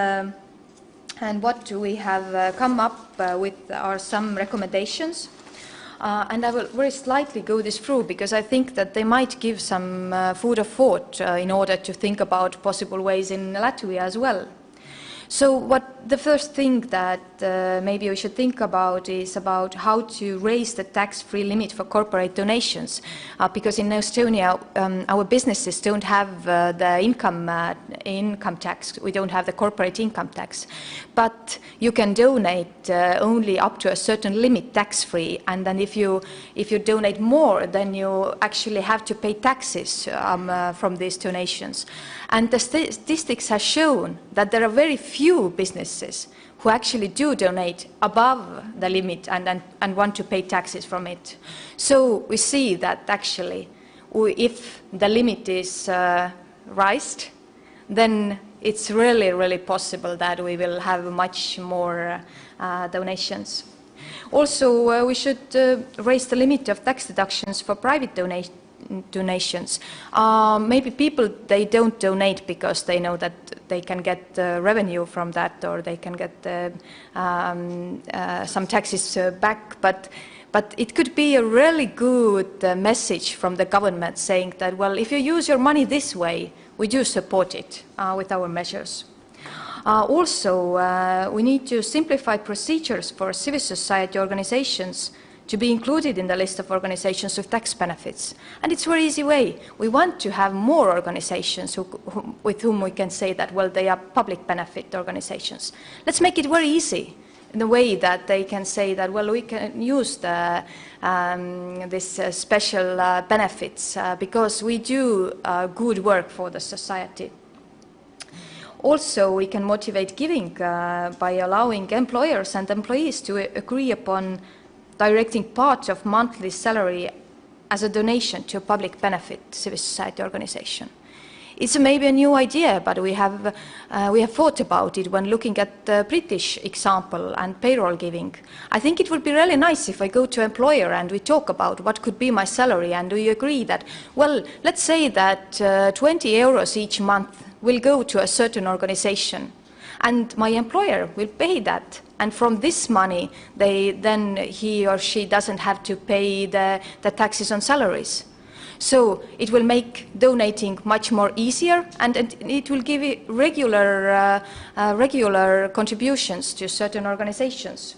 what we have come up with are some recommendations. And I will very slightly go this through, because I think that they might give some food for thought in order to think about possible ways in Latvia as well. So the first thing that maybe we should think about is about how to raise the tax-free limit for corporate donations, because in Estonia our businesses don't have the income tax. We don't have the corporate income tax, but you can donate only up to a certain limit tax-free, and then if you donate more, then you actually have to pay taxes from these donations. And the statistics have shown that there are very few businesses who actually do donate above the limit and want to pay taxes from it. So we see that actually if the limit is raised, then it's really, really possible that we will have much more donations. Also, we should raise the limit of tax deductions for private donations. Maybe people, they don't donate because they know that they can get revenue from that, or they can get some taxes back, but it could be a really good message from the government saying that, well, if you use your money this way, we do support it with our measures. Also, we need to simplify procedures for civil society organizations to be included in the list of organizations with tax benefits. And it's a very easy way. We want to have more organizations with whom we can say that, well, they are public benefit organizations. Let's make it very easy in the way that they can say that, well, we can use this special benefits because we do good work for the society. Also, we can motivate giving by allowing employers and employees to agree upon directing part of monthly salary as a donation to a public benefit civil society organization. It's maybe a new idea, but we have thought about it when looking at the British example and payroll giving. I think it would be really nice if I go to an employer and we talk about what could be my salary, and we agree that, well, let's say that 20 euros each month will go to a certain organization, and my employer will pay that. And from this money, then he or she doesn't have to pay the taxes on salaries. So it will make donating much more easier, and it will give regular contributions to certain organizations.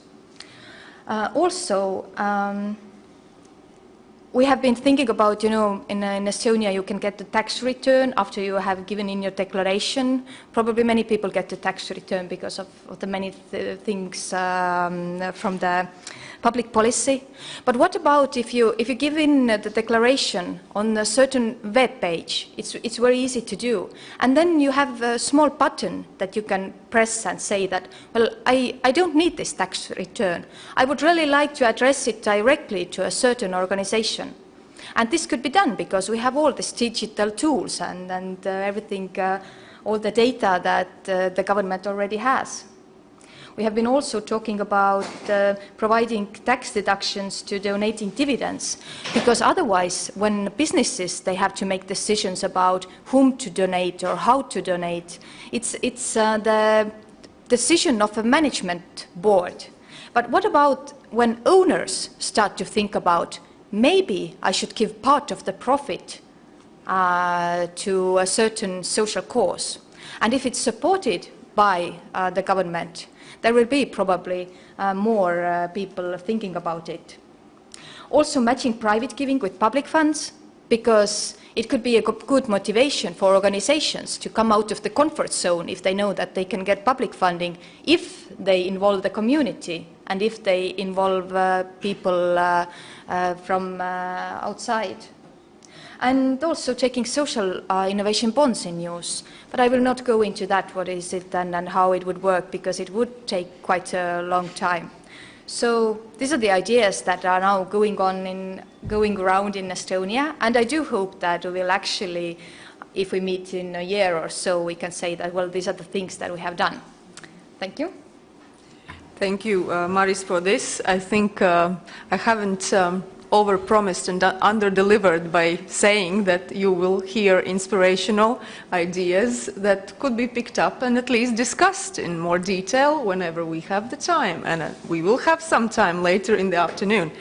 Also, we have been thinking about, you know, in Estonia you can get the tax return after you have given in your declaration. Probably many people get the tax return because of the many things from the public policy. But what about if you give in the declaration on a certain web page? It's very easy to do. And then you have a small button that you can press and say that, well, I don't need this tax return. I would really like to address it directly to a certain organization. And this could be done because we have all these digital tools and everything, all the data that the government already has. We have been also talking about providing tax deductions to donating dividends, because otherwise, when businesses, they have to make decisions about whom to donate or how to donate, it's the decision of a management board. But what about when owners start to think about, maybe I should give part of the profit to a certain social cause? And if it's supported by the government, there will be probably more people thinking about it. Also matching private giving with public funds, because it could be a good motivation for organizations to come out of the comfort zone if they know that they can get public funding if they involve the community and if they involve people from outside. And also taking social innovation bonds in use. But I will not go into that, what is it and how it would work, because it would take quite a long time. So these are the ideas that are now going around in Estonia, and I do hope that we will actually, if we meet in a year or so, we can say that, well, these are the things that we have done. Thank you. Thank you, Maris, for this. I think I haven't overpromised and under-delivered by saying that you will hear inspirational ideas that could be picked up and at least discussed in more detail whenever we have the time. And we will have some time later in the afternoon.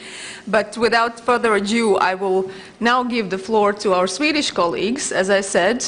But without further ado, I will now give the floor to our Swedish colleagues. As I said,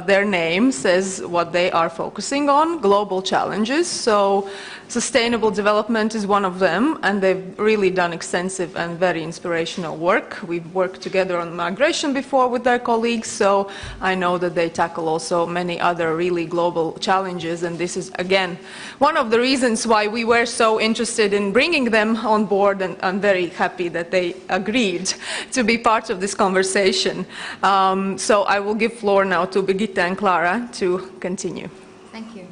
their name says what they are focusing on, global challenges. So sustainable development is one of them, and they've really done extensive and very inspirational work. We've worked together on migration before with their colleagues, so I know that they tackle also many other really global challenges, and this is, again, one of the reasons why we were so interested in bringing them on board, and I'm very happy that they agreed to be part of this conversation. So I will give floor now to Birgitta and Clara to continue. Thank you.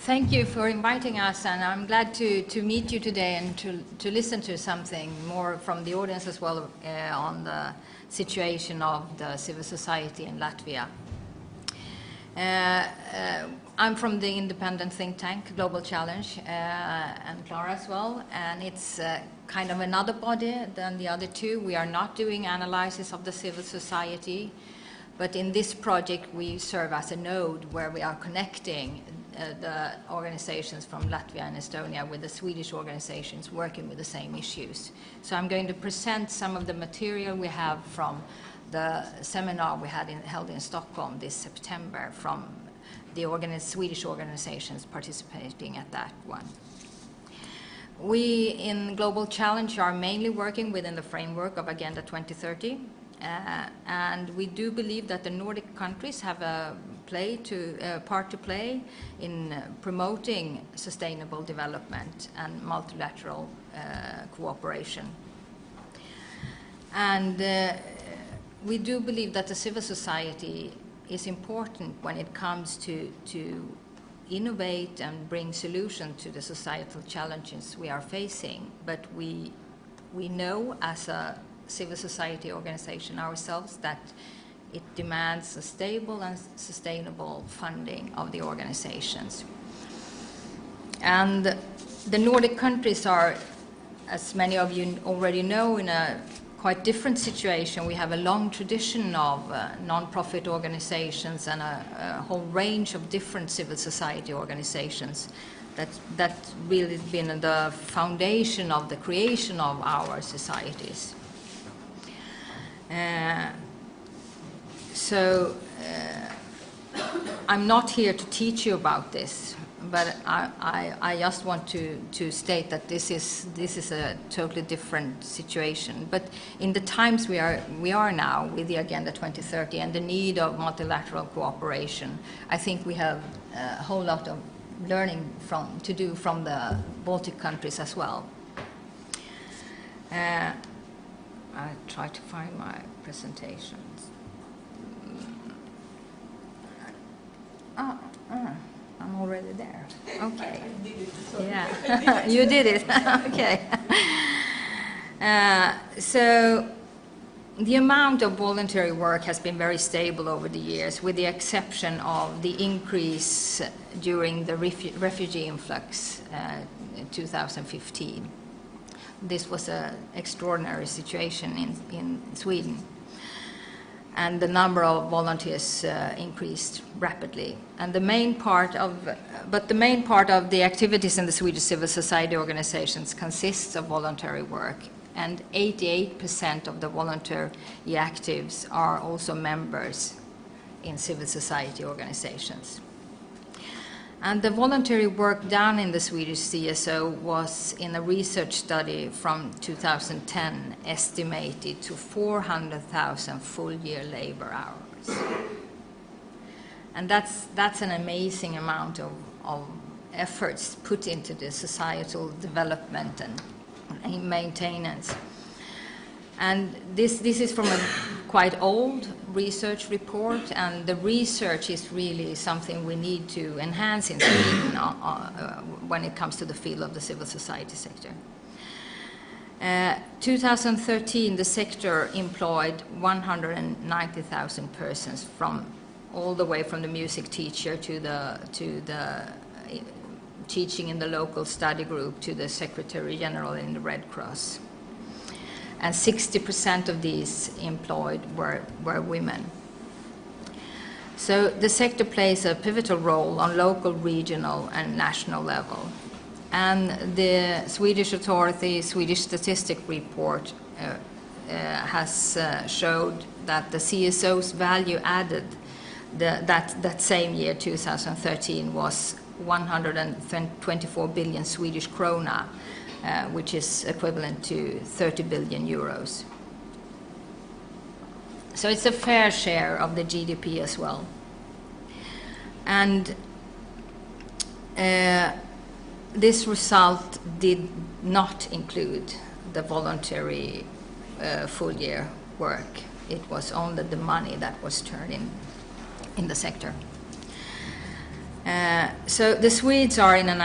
Thank you for inviting us, and I'm glad to meet you today and to listen to something more from the audience as well on the situation of the civil society in Latvia. I'm from the independent think tank, Global Challenge, and Clara as well, and it's kind of another body than the other two. We are not doing analysis of the civil society, but in this project we serve as a node where we are connecting the organizations from Latvia and Estonia with the Swedish organizations working with the same issues. So I'm going to present some of the material we have from the seminar we had held in Stockholm this September from the Swedish organizations participating at that one. We in Global Challenge are mainly working within the framework of Agenda 2030. And we do believe that the Nordic countries have a part to play in promoting sustainable development and multilateral cooperation. And we do believe that the civil society is important when it comes to innovate and bring solutions to the societal challenges we are facing. But we know as a civil society organization ourselves that it demands a stable and sustainable funding of the organizations. And the Nordic countries are, as many of you already know, in a quite different situation. We have a long tradition of non-profit organizations and a whole range of different civil society organizations that really has been the foundation of the creation of our societies. I'm not here to teach you about this, but I just want to state that this is a totally different situation. But in the times we are now with the Agenda 2030 and the need of multilateral cooperation, I think we have a whole lot of learning to do from the Baltic countries as well. I try to find my presentations. I'm already there. Okay. Yeah, you did it. Okay. So the amount of voluntary work has been very stable over the years, with the exception of the increase during the refugee influx in 2015. This was an extraordinary situation in Sweden, and the number of volunteers increased rapidly. And the main part of the activities in the Swedish civil society organizations consists of voluntary work, and 88% of the voluntary actives are also members in civil society organizations. And the voluntary work done in the Swedish CSO was, in a research study from 2010, estimated to 400,000 full-year labor hours. And that's an amazing amount of efforts put into the societal development and maintenance. And this is from a quite old research report, and the research is really something we need to enhance in Sweden when it comes to the field of the civil society sector. 2013, the sector employed 190,000 persons, from all the way from the music teacher to the teaching in the local study group to the Secretary General in the Red Cross. And 60% of these employed were women. So the sector plays a pivotal role on local, regional, and national level. And the Swedish authority, Swedish statistic report has showed that the CSO's value added that same year, 2013, was 124 billion Swedish krona, which is equivalent to 30 billion euros. So it's a fair share of the GDP as well. And this result did not include the voluntary full-year work. It was only the money that was turned in the sector. So the Swedes are in an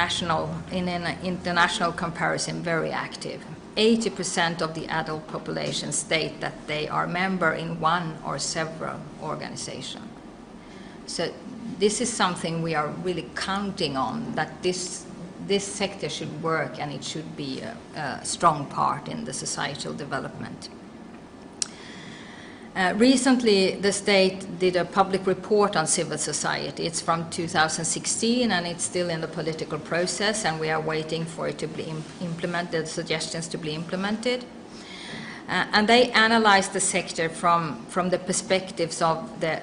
international comparison very active. 80% of the adult population state that they are member in one or several organizations. So this is something we are really counting on, that this sector should work, and it should be a strong part in the societal development. Recently, the state did a public report on civil society. It's from 2016, and it's still in the political process, and we are waiting for it to be implemented, the suggestions to be implemented. And they analyzed the sector from the perspectives of the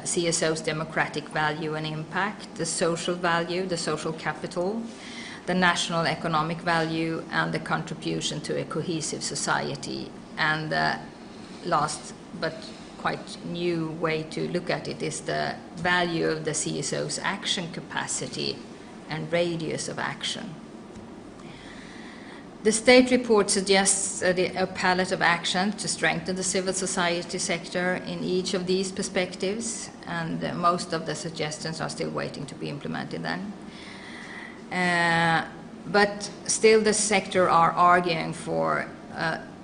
CSO's democratic value and impact, the social value, the social capital, the national economic value, and the contribution to a cohesive society. And the last but quite new way to look at it is the value of the CSO's action capacity and radius of action. The state report suggests a palette of action to strengthen the civil society sector in each of these perspectives, and most of the suggestions are still waiting to be implemented then. But still the sector are arguing for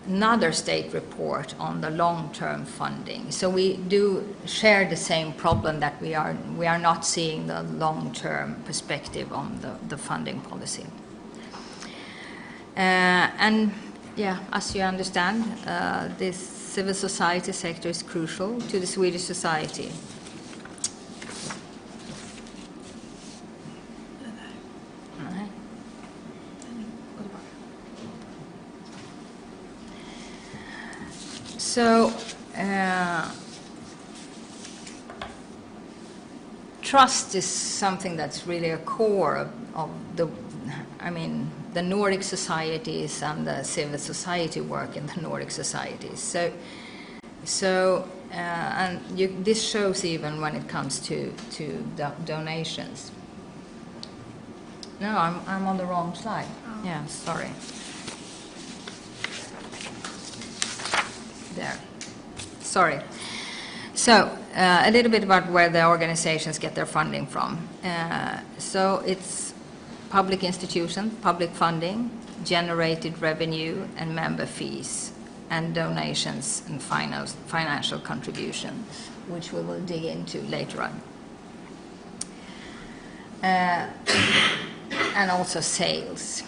another state report on the long-term funding. So we do share the same problem, that we are not seeing the long-term perspective on the funding policy. And yeah, as you understand, this civil society sector is crucial to the Swedish society. So, trust is something that's really a core of the Nordic societies and the civil society work in the Nordic societies. This shows even when it comes to donations. No, I'm on the wrong slide. Oh. Yeah, sorry. There. Sorry. So, a little bit about where the organizations get their funding from. So it's public institutions, public funding, generated revenue and member fees, and donations and financial contribution, which we will dig into later on. And also sales.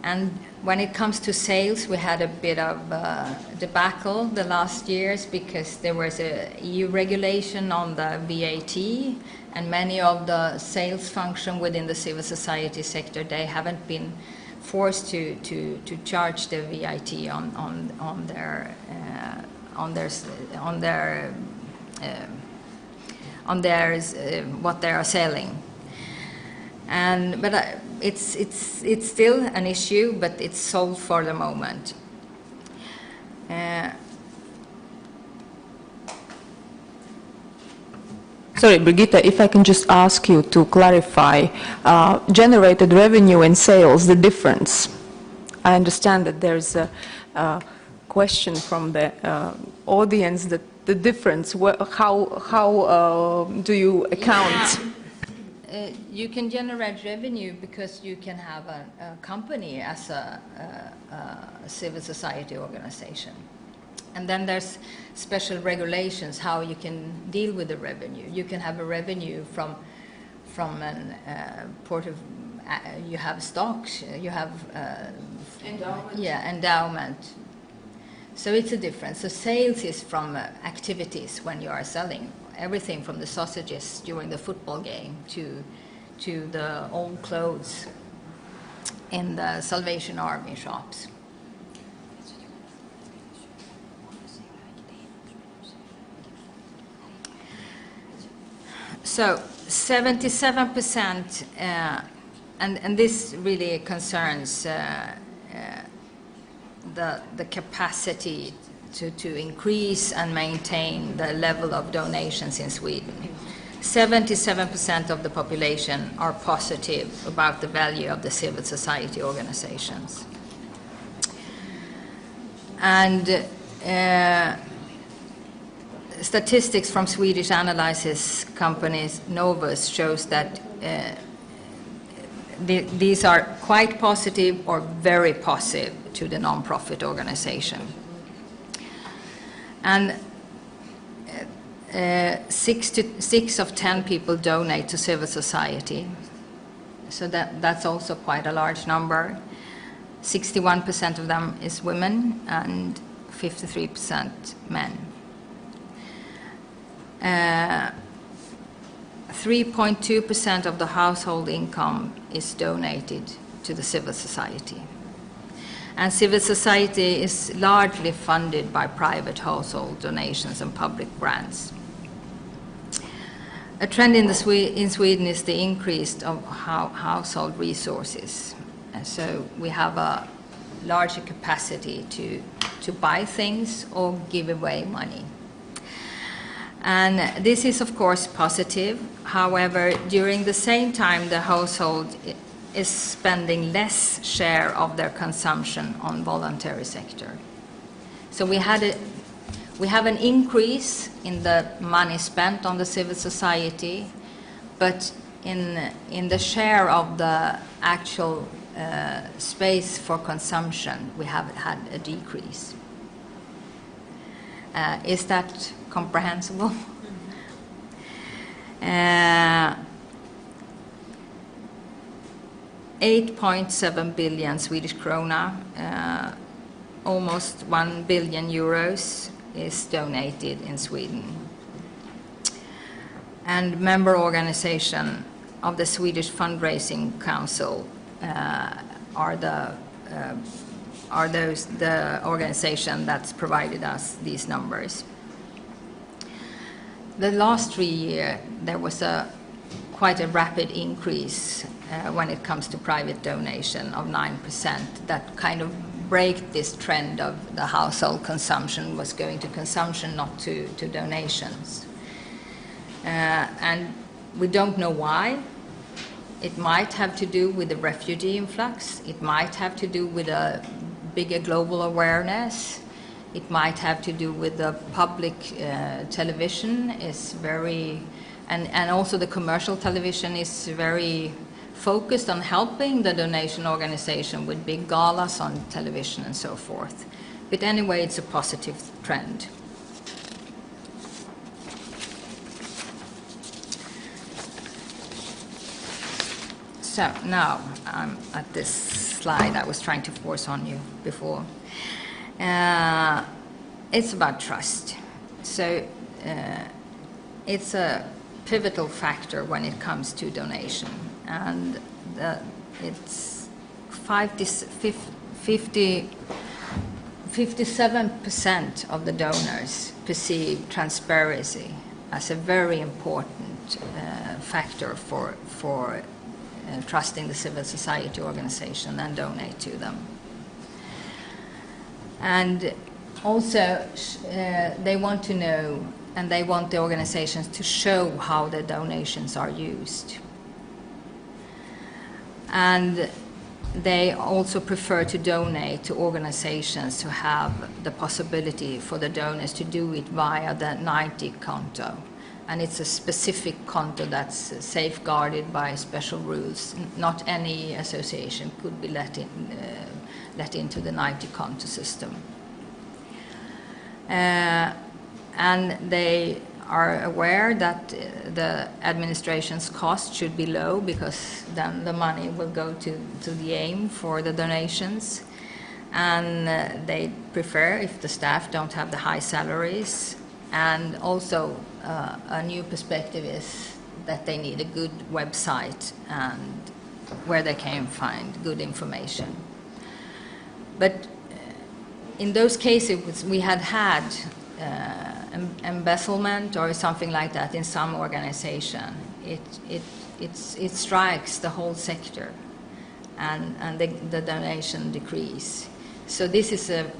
And when it comes to sales, we had a bit of debacle the last years, because there was a EU regulation on the VAT, and many of the sales function within the civil society sector, they haven't been forced to charge the VAT on their on what they are selling. But it's still an issue, but it's solved for the moment. Sorry, Brigitte, if I can just ask you to clarify, generated revenue and sales, the difference. I understand that there's a question from the audience that the difference, how do you account? You can generate revenue because you can have a company as a civil society organization. And then there's special regulations how you can deal with the revenue. You can have a revenue from an you have stocks, you have endowment. Yeah, endowment. So it's a difference. So sales is from activities when you are selling everything from the sausages during the football game to the old clothes in the Salvation Army shops. So 77%, and this really concerns the capacity to increase and maintain the level of donations in Sweden. 77% of the population are positive about the value of the civil society organizations. And statistics from Swedish analysis companies Novus shows that these are quite positive or very positive to the non-profit organization. And 6 of 10 people donate to civil society. So that's also quite a large number. 61% of them is women and 53% men. 3.2% of the household income is donated to the civil society. And civil society is largely funded by private household donations and public grants. A trend in Sweden is the increase of household resources. And so we have a larger capacity to buy things or give away money. And this is, of course, positive. However, during the same time, the household is spending less share of their consumption on voluntary sector. So we have an increase in the money spent on the civil society, but in the share of the actual space for consumption, we have had a decrease. Is that comprehensible? 8.7 billion Swedish krona, almost 1 billion euros, is donated in Sweden. And member organization of the Swedish Fundraising Council are the organization that's provided us these numbers. The last 3 years, there was quite a rapid increase when it comes to private donation of 9%. That kind of break this trend of the household consumption was going to consumption, not to donations. And we don't know why. It might have to do with the refugee influx. It might have to do with a bigger global awareness. It might have to do with the public television is very, and also the commercial television is very focused on helping the donation organization with big galas on television and so forth. But anyway, it's a positive trend. So now I'm at this slide I was trying to force on you before. It's about trust. So it's a pivotal factor when it comes to donation. And it's 57% of the donors perceive transparency as a very important factor for trusting the civil society organization and donate to them. And also, they want to know, and they want the organizations to show how the donations are used. And they also prefer to donate to organizations who have the possibility for the donors to do it via the 90 konto. And it's a specific konto that's safeguarded by special rules. Not any association could be let into the 90 konto system. And they are aware that the administration's cost should be low, because then the money will go to the aim for the donations. And they prefer if the staff don't have the high salaries. And also a new perspective is that they need a good website and where they can find good information. But in those cases we had embezzlement or something like that in some organization, it strikes the whole sector, and the donation decrease. So this is a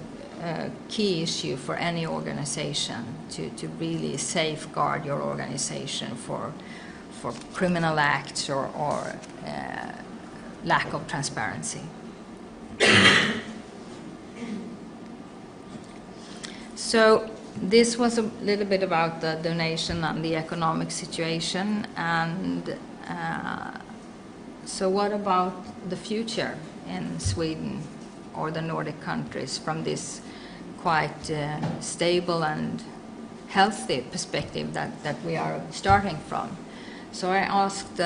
key issue for any organization, to really safeguard your organization for criminal acts or lack of transparency. So this was a little bit about the donation and the economic situation, and so what about the future in Sweden or the Nordic countries from this quite stable and healthy perspective that we are starting from? So I asked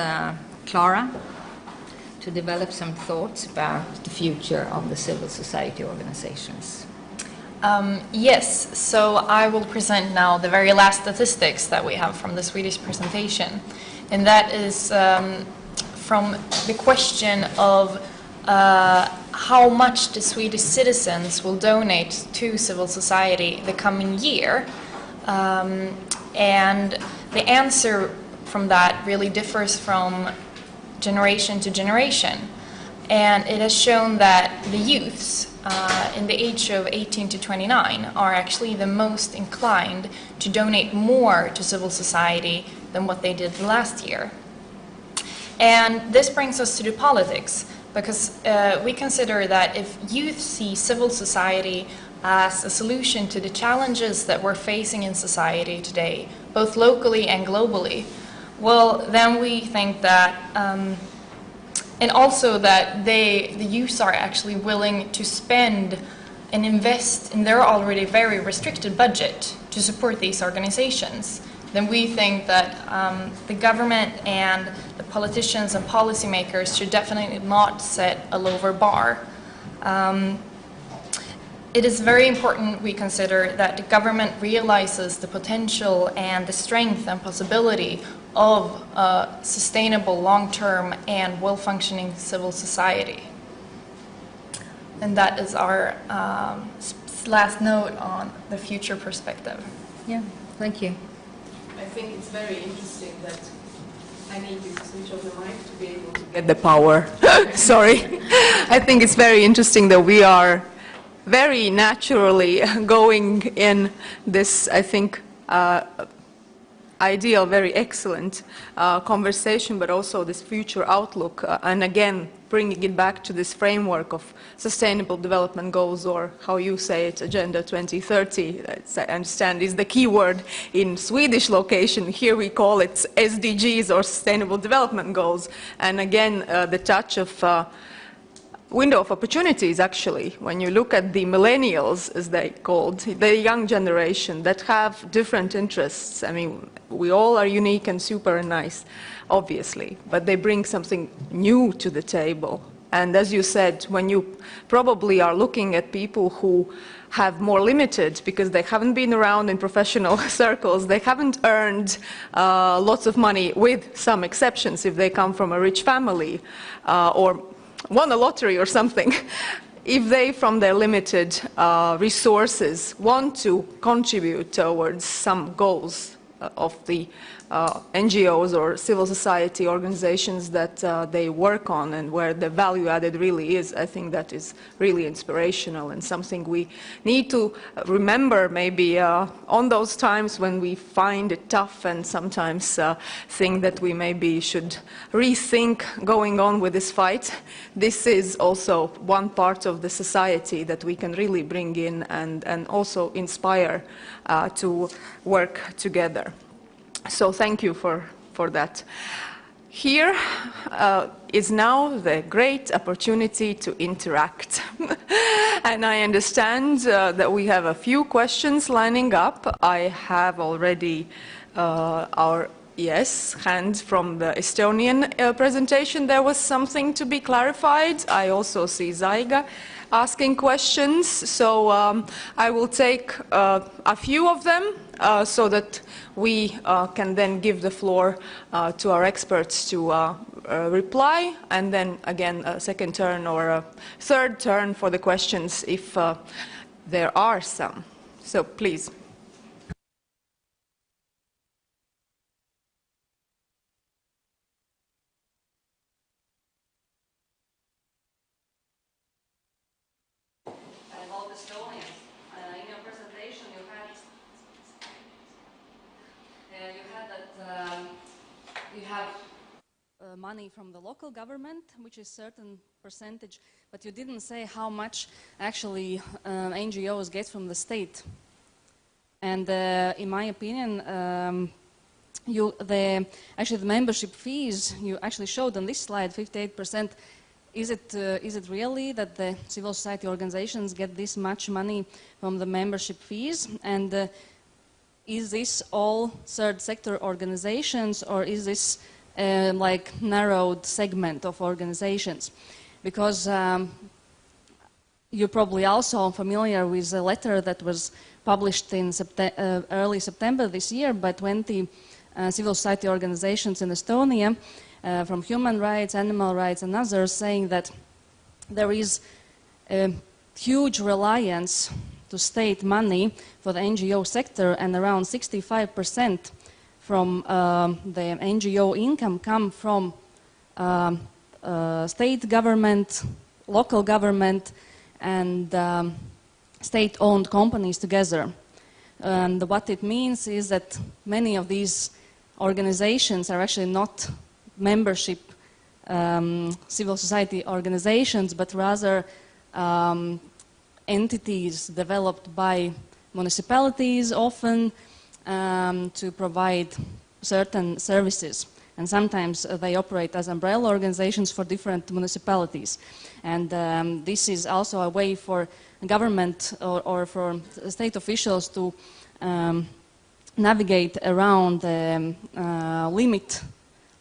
Clara to develop some thoughts about the future of the civil society organizations. Yes, so I will present now the very last statistics that we have from the Swedish presentation, and that is from the question of how much the Swedish citizens will donate to civil society the coming year, and the answer from that really differs from generation to generation, and it has shown that the youths in the age of 18 to 29 are actually the most inclined to donate more to civil society than what they did last year. And this brings us to the politics, because we consider that if youth see civil society as a solution to the challenges that we're facing in society today, both locally and globally, well, then we think that and also that the youths are actually willing to spend and invest in their already very restricted budget to support these organizations, then we think that the government and the politicians and policymakers should definitely not set a lower bar. It is very important, we consider, that the government realizes the potential and the strength and possibility of a sustainable, long-term, and well-functioning civil society. And that is our last note on the future perspective. Yeah, thank you. I think it's very interesting that I need you to switch off the mic to be able to get the power. Sorry. I think it's very interesting that we are very naturally going in this, I think, ideal, very excellent conversation, but also this future outlook, and again, bringing it back to this framework of sustainable development goals, or how you say it, Agenda 2030, I understand is the key word in Swedish location. Here we call it SDGs, or Sustainable Development Goals, and again, the touch of window of opportunities, actually, when you look at the millennials, as they called, the young generation that have different interests. I mean, we all are unique and super nice, obviously, but they bring something new to the table. And as you said, when you probably are looking at people who have more limited, because they haven't been around in professional circles, they haven't earned lots of money, with some exceptions if they come from a rich family, or won a lottery or something. If they, from their limited resources, want to contribute towards some goals of the NGOs or civil society organizations that they work on and where the value added really is. I think that is really inspirational and something we need to remember maybe on those times when we find it tough and sometimes think that we maybe should rethink going on with this fight. This is also one part of the society that we can really bring in and also inspire to work together. So thank you for that. Here is now the great opportunity to interact. And I understand that we have a few questions lining up. I have already our hand from the Estonian presentation. There was something to be clarified. I also see Zaiga asking questions, so I will take a few of them so that we can then give the floor to our experts to reply, and then again a second turn or a third turn for the questions if there are some. So please. Money from the local government, which is a certain percentage, but you didn't say how much actually NGOs get from the state. And in my opinion, actually the membership fees you actually showed on this slide, 58%. Is it really that the civil society organizations get this much money from the membership fees? And is this all third sector organizations, or is this like narrowed segment of organizations? Because you're probably also familiar with a letter that was published in early September this year by 20 civil society organizations in Estonia, from human rights, animal rights and others, saying that there is a huge reliance to state money for the NGO sector, and around 65% from the NGO income come from state government, local government, and state-owned companies together. And what it means is that many of these organizations are actually not membership civil society organizations, but rather entities developed by municipalities often to provide certain services. And sometimes they operate as umbrella organizations for different municipalities. And this is also a way for government or for state officials to navigate around the limit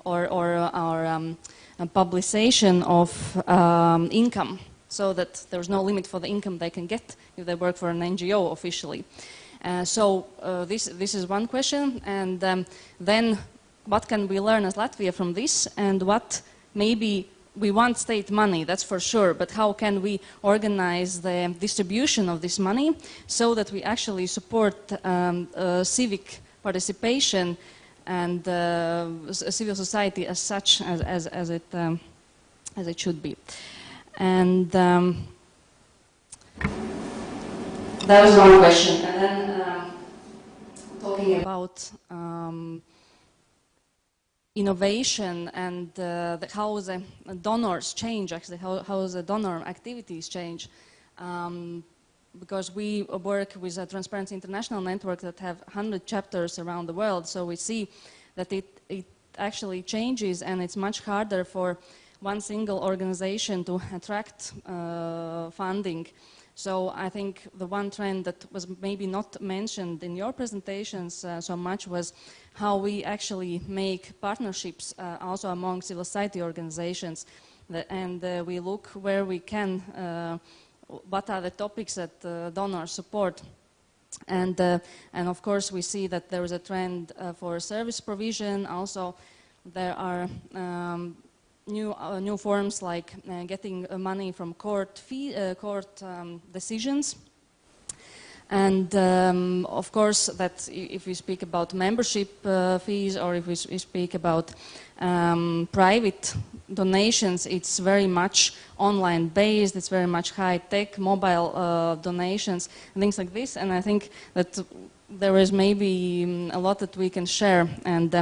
or publication of income, so that there's no limit for the income they can get if they work for an NGO officially. So this is one question, and then what can we learn as Latvia from this, and what maybe we want state money, that's for sure, but how can we organize the distribution of this money so that we actually support civic participation and civil society as such as it should be. And that was one question. And then talking about innovation and how the donors change, actually, how the donor activities change. Because we work with a Transparency International network that have 100 chapters around the world, so we see that it actually changes, and it's much harder for one single organization to attract funding. So I think the one trend that was maybe not mentioned in your presentations so much was how we actually make partnerships also among civil society organizations, and we look where we can, what are the topics that donors support. And of course we see that there is a trend for service provision. Also there are new forms like getting money from court decisions. And of course, that if we speak about membership fees or if we speak about private donations, it's very much online based, it's very much high tech, mobile donations, and things like this. And I think that there is maybe a lot that we can share, and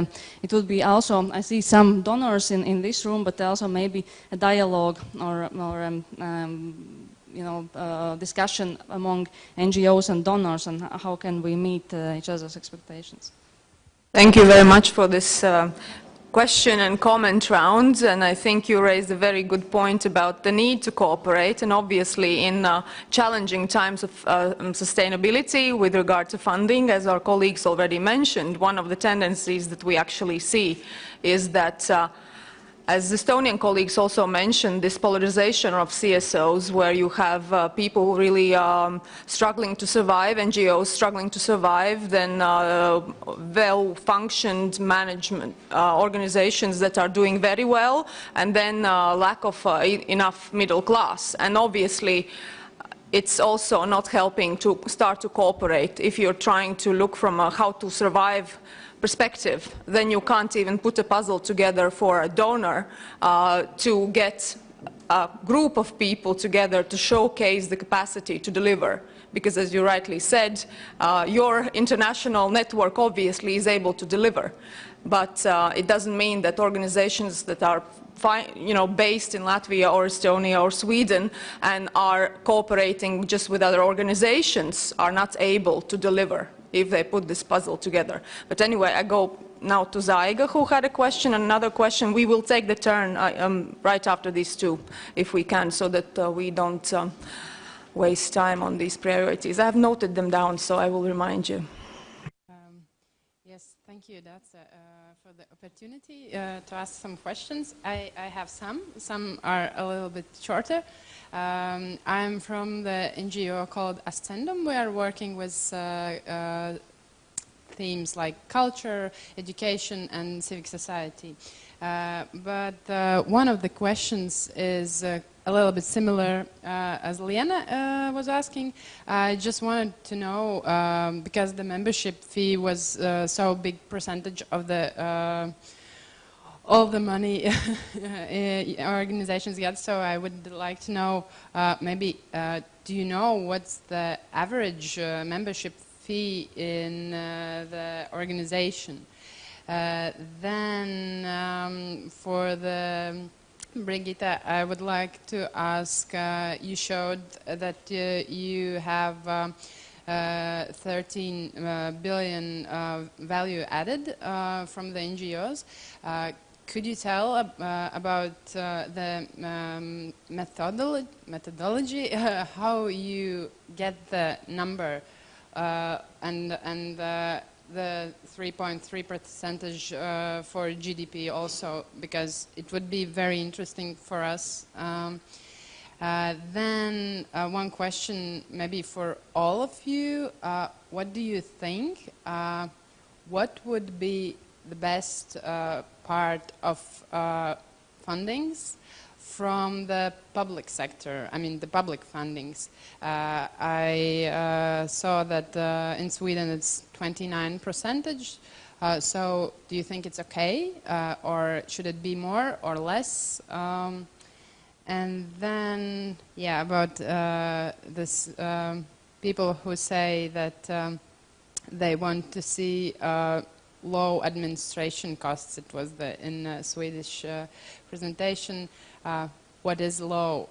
it would be also, I see some donors in this room, but also maybe a dialogue or you know, discussion among NGOs and donors, and how can we meet each other's expectations. Thank you very much for this question and comment round, and I think you raised a very good point about the need to cooperate, and obviously in challenging times of sustainability with regard to funding, as our colleagues already mentioned, one of the tendencies that we actually see is that as Estonian colleagues also mentioned, this polarization of CSOs, where you have people who really struggling to survive, NGOs struggling to survive, then well-functioned management organizations that are doing very well, and then lack of enough middle class. And obviously, it's also not helping to start to cooperate. If you're trying to look from a how to survive perspective, then you can't even put a puzzle together for a donor to get a group of people together to showcase the capacity to deliver. Because as you rightly said, your international network obviously is able to deliver. But it doesn't mean that organizations that are based in Latvia or Estonia or Sweden and are cooperating just with other organizations are not able to deliver if they put this puzzle together. But anyway, I go now to Zaiga, who had a question, another question. We will take the turn right after these two, if we can, so that we don't waste time on these priorities. I have noted them down, so I will remind you. Yes, thank you. That's for the opportunity to ask some questions. I have some are a little bit shorter. I'm from the NGO called Ascendum. We are working with themes like culture, education, and civic society. But one of the questions is a little bit similar as Liana was asking. I just wanted to know, because the membership fee was so big percentage of the all the money organizations get, so I would like to know, maybe, do you know what's the average membership fee in the organization? Then for the Brigitte, I would like to ask, you showed that you have 13 billion value added from the NGOs. Could you tell about the methodology, how you get the number and the 3.3% for GDP also, because it would be very interesting for us. Then one question maybe for all of you. What do you think? What would be the best part of fundings from the public sector? I mean, the public fundings. I saw that in Sweden it's 29%. So do you think it's okay? Or should it be more or less? And then, yeah, about this people who say that they want to see low administration costs. It was in Swedish presentation. What is low?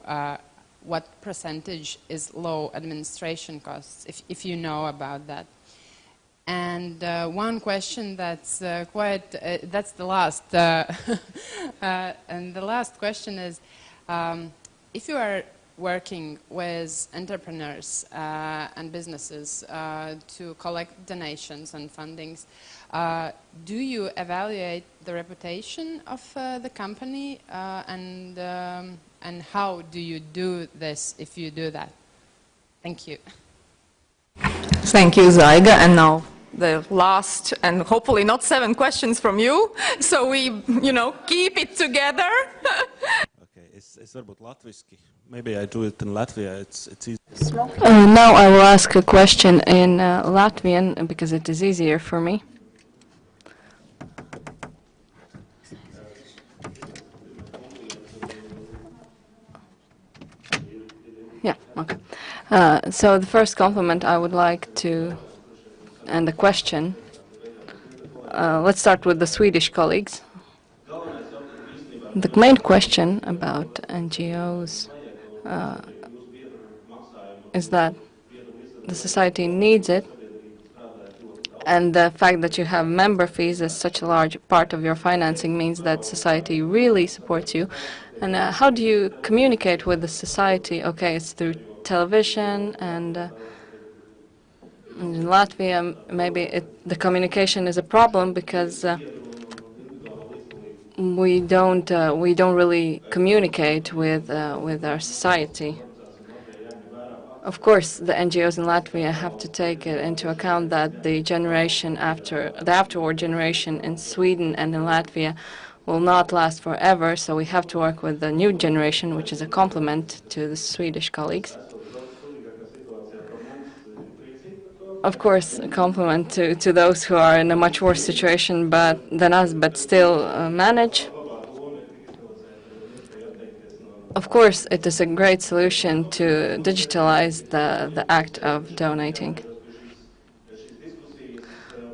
What percentage is low administration costs, if you know about that? And one question that's that's the last. And the last question is, if you are working with entrepreneurs and businesses to collect donations and fundings, do you evaluate the reputation of the company, and how do you do this if you do that? Thank you. Thank you, Zaiga. And now the last, and hopefully not 7 questions from you, so we, keep it together. Okay, es varbūt latviski Maybe I do it in Latvia, it's easy. Now I will ask a question in Latvian because it is easier for me. Yeah, okay. So the first compliment I would like to, and a question, let's start with the Swedish colleagues. The main question about NGOs is that the society needs it, and the fact that you have member fees as such a large part of your financing means that society really supports you. And how do you communicate with the society? Okay, it's through television, and in Latvia maybe the communication is a problem because we don't really communicate with our society. Of course, the NGOs in Latvia have to take into account that the afterward generation in Sweden and in Latvia will not last forever, so we have to work with the new generation, which is a compliment to the Swedish colleagues. Of course, a compliment to those who are in a much worse situation than us, but still manage. Of course, it is a great solution to digitalize the act of donating.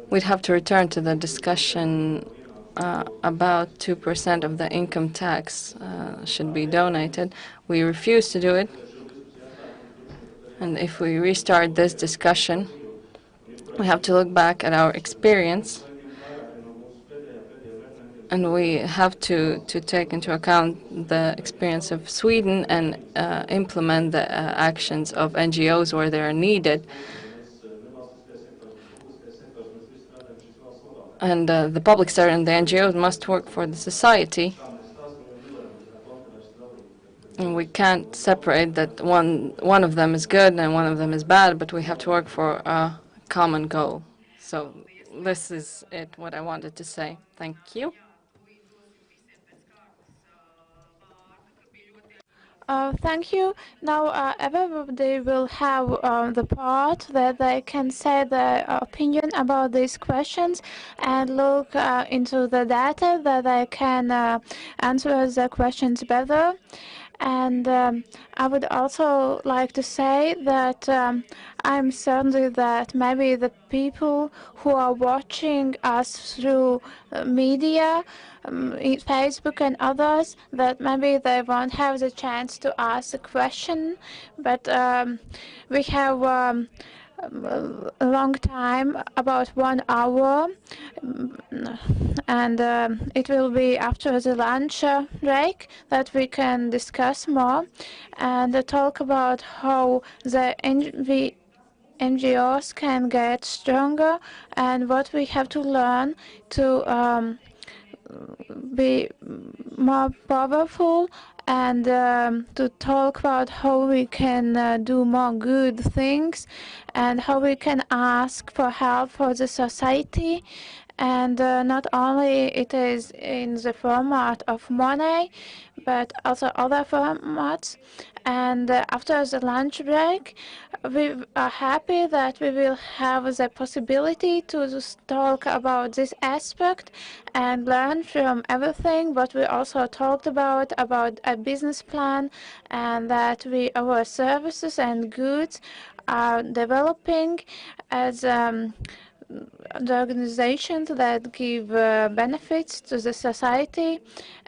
We'd have to return to the discussion about 2% of the income tax should be donated. We refuse to do it. And if we restart this discussion, we have to look back at our experience, and we have to take into account the experience of Sweden and implement the actions of NGOs where they are needed. And the public sector and the NGOs must work for the society. And we can't separate that one of them is good and one of them is bad, but we have to work for a common goal. So this is what I wanted to say. Thank you. Thank you. Now everybody will have the part that they can say their opinion about these questions and look into the data that they can answer the questions better. And I would also like to say that I'm certain that maybe the people who are watching us through media, Facebook and others, that maybe they won't have the chance to ask a question, but we have a long time, about 1 hour, and it will be after the lunch break that we can discuss more and talk about how the NGOs can get stronger and what we have to learn to be more powerful, and to talk about how we can do more good things and how we can ask for help for the society. And not only it is in the format of money, but also other formats. And after the lunch break, we are happy that we will have the possibility to talk about this aspect and learn from everything what we also talked about a business plan, and that our services and goods are developing as the organizations that give benefits to the society,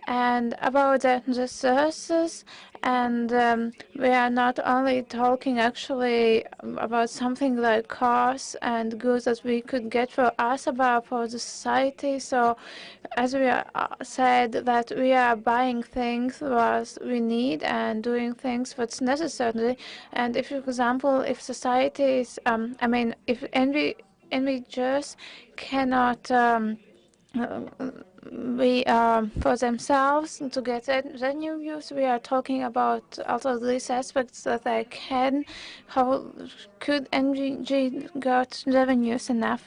and about the resources. And we are not only talking actually about something like cars and goods that we could get for us, but for the society. So as we said, that we are buying things what we need and doing things what's necessary. And if, for example, if societies, if individuals cannot be for themselves to get revenues, we are talking about also these aspects that they can. How could NGO got revenues enough?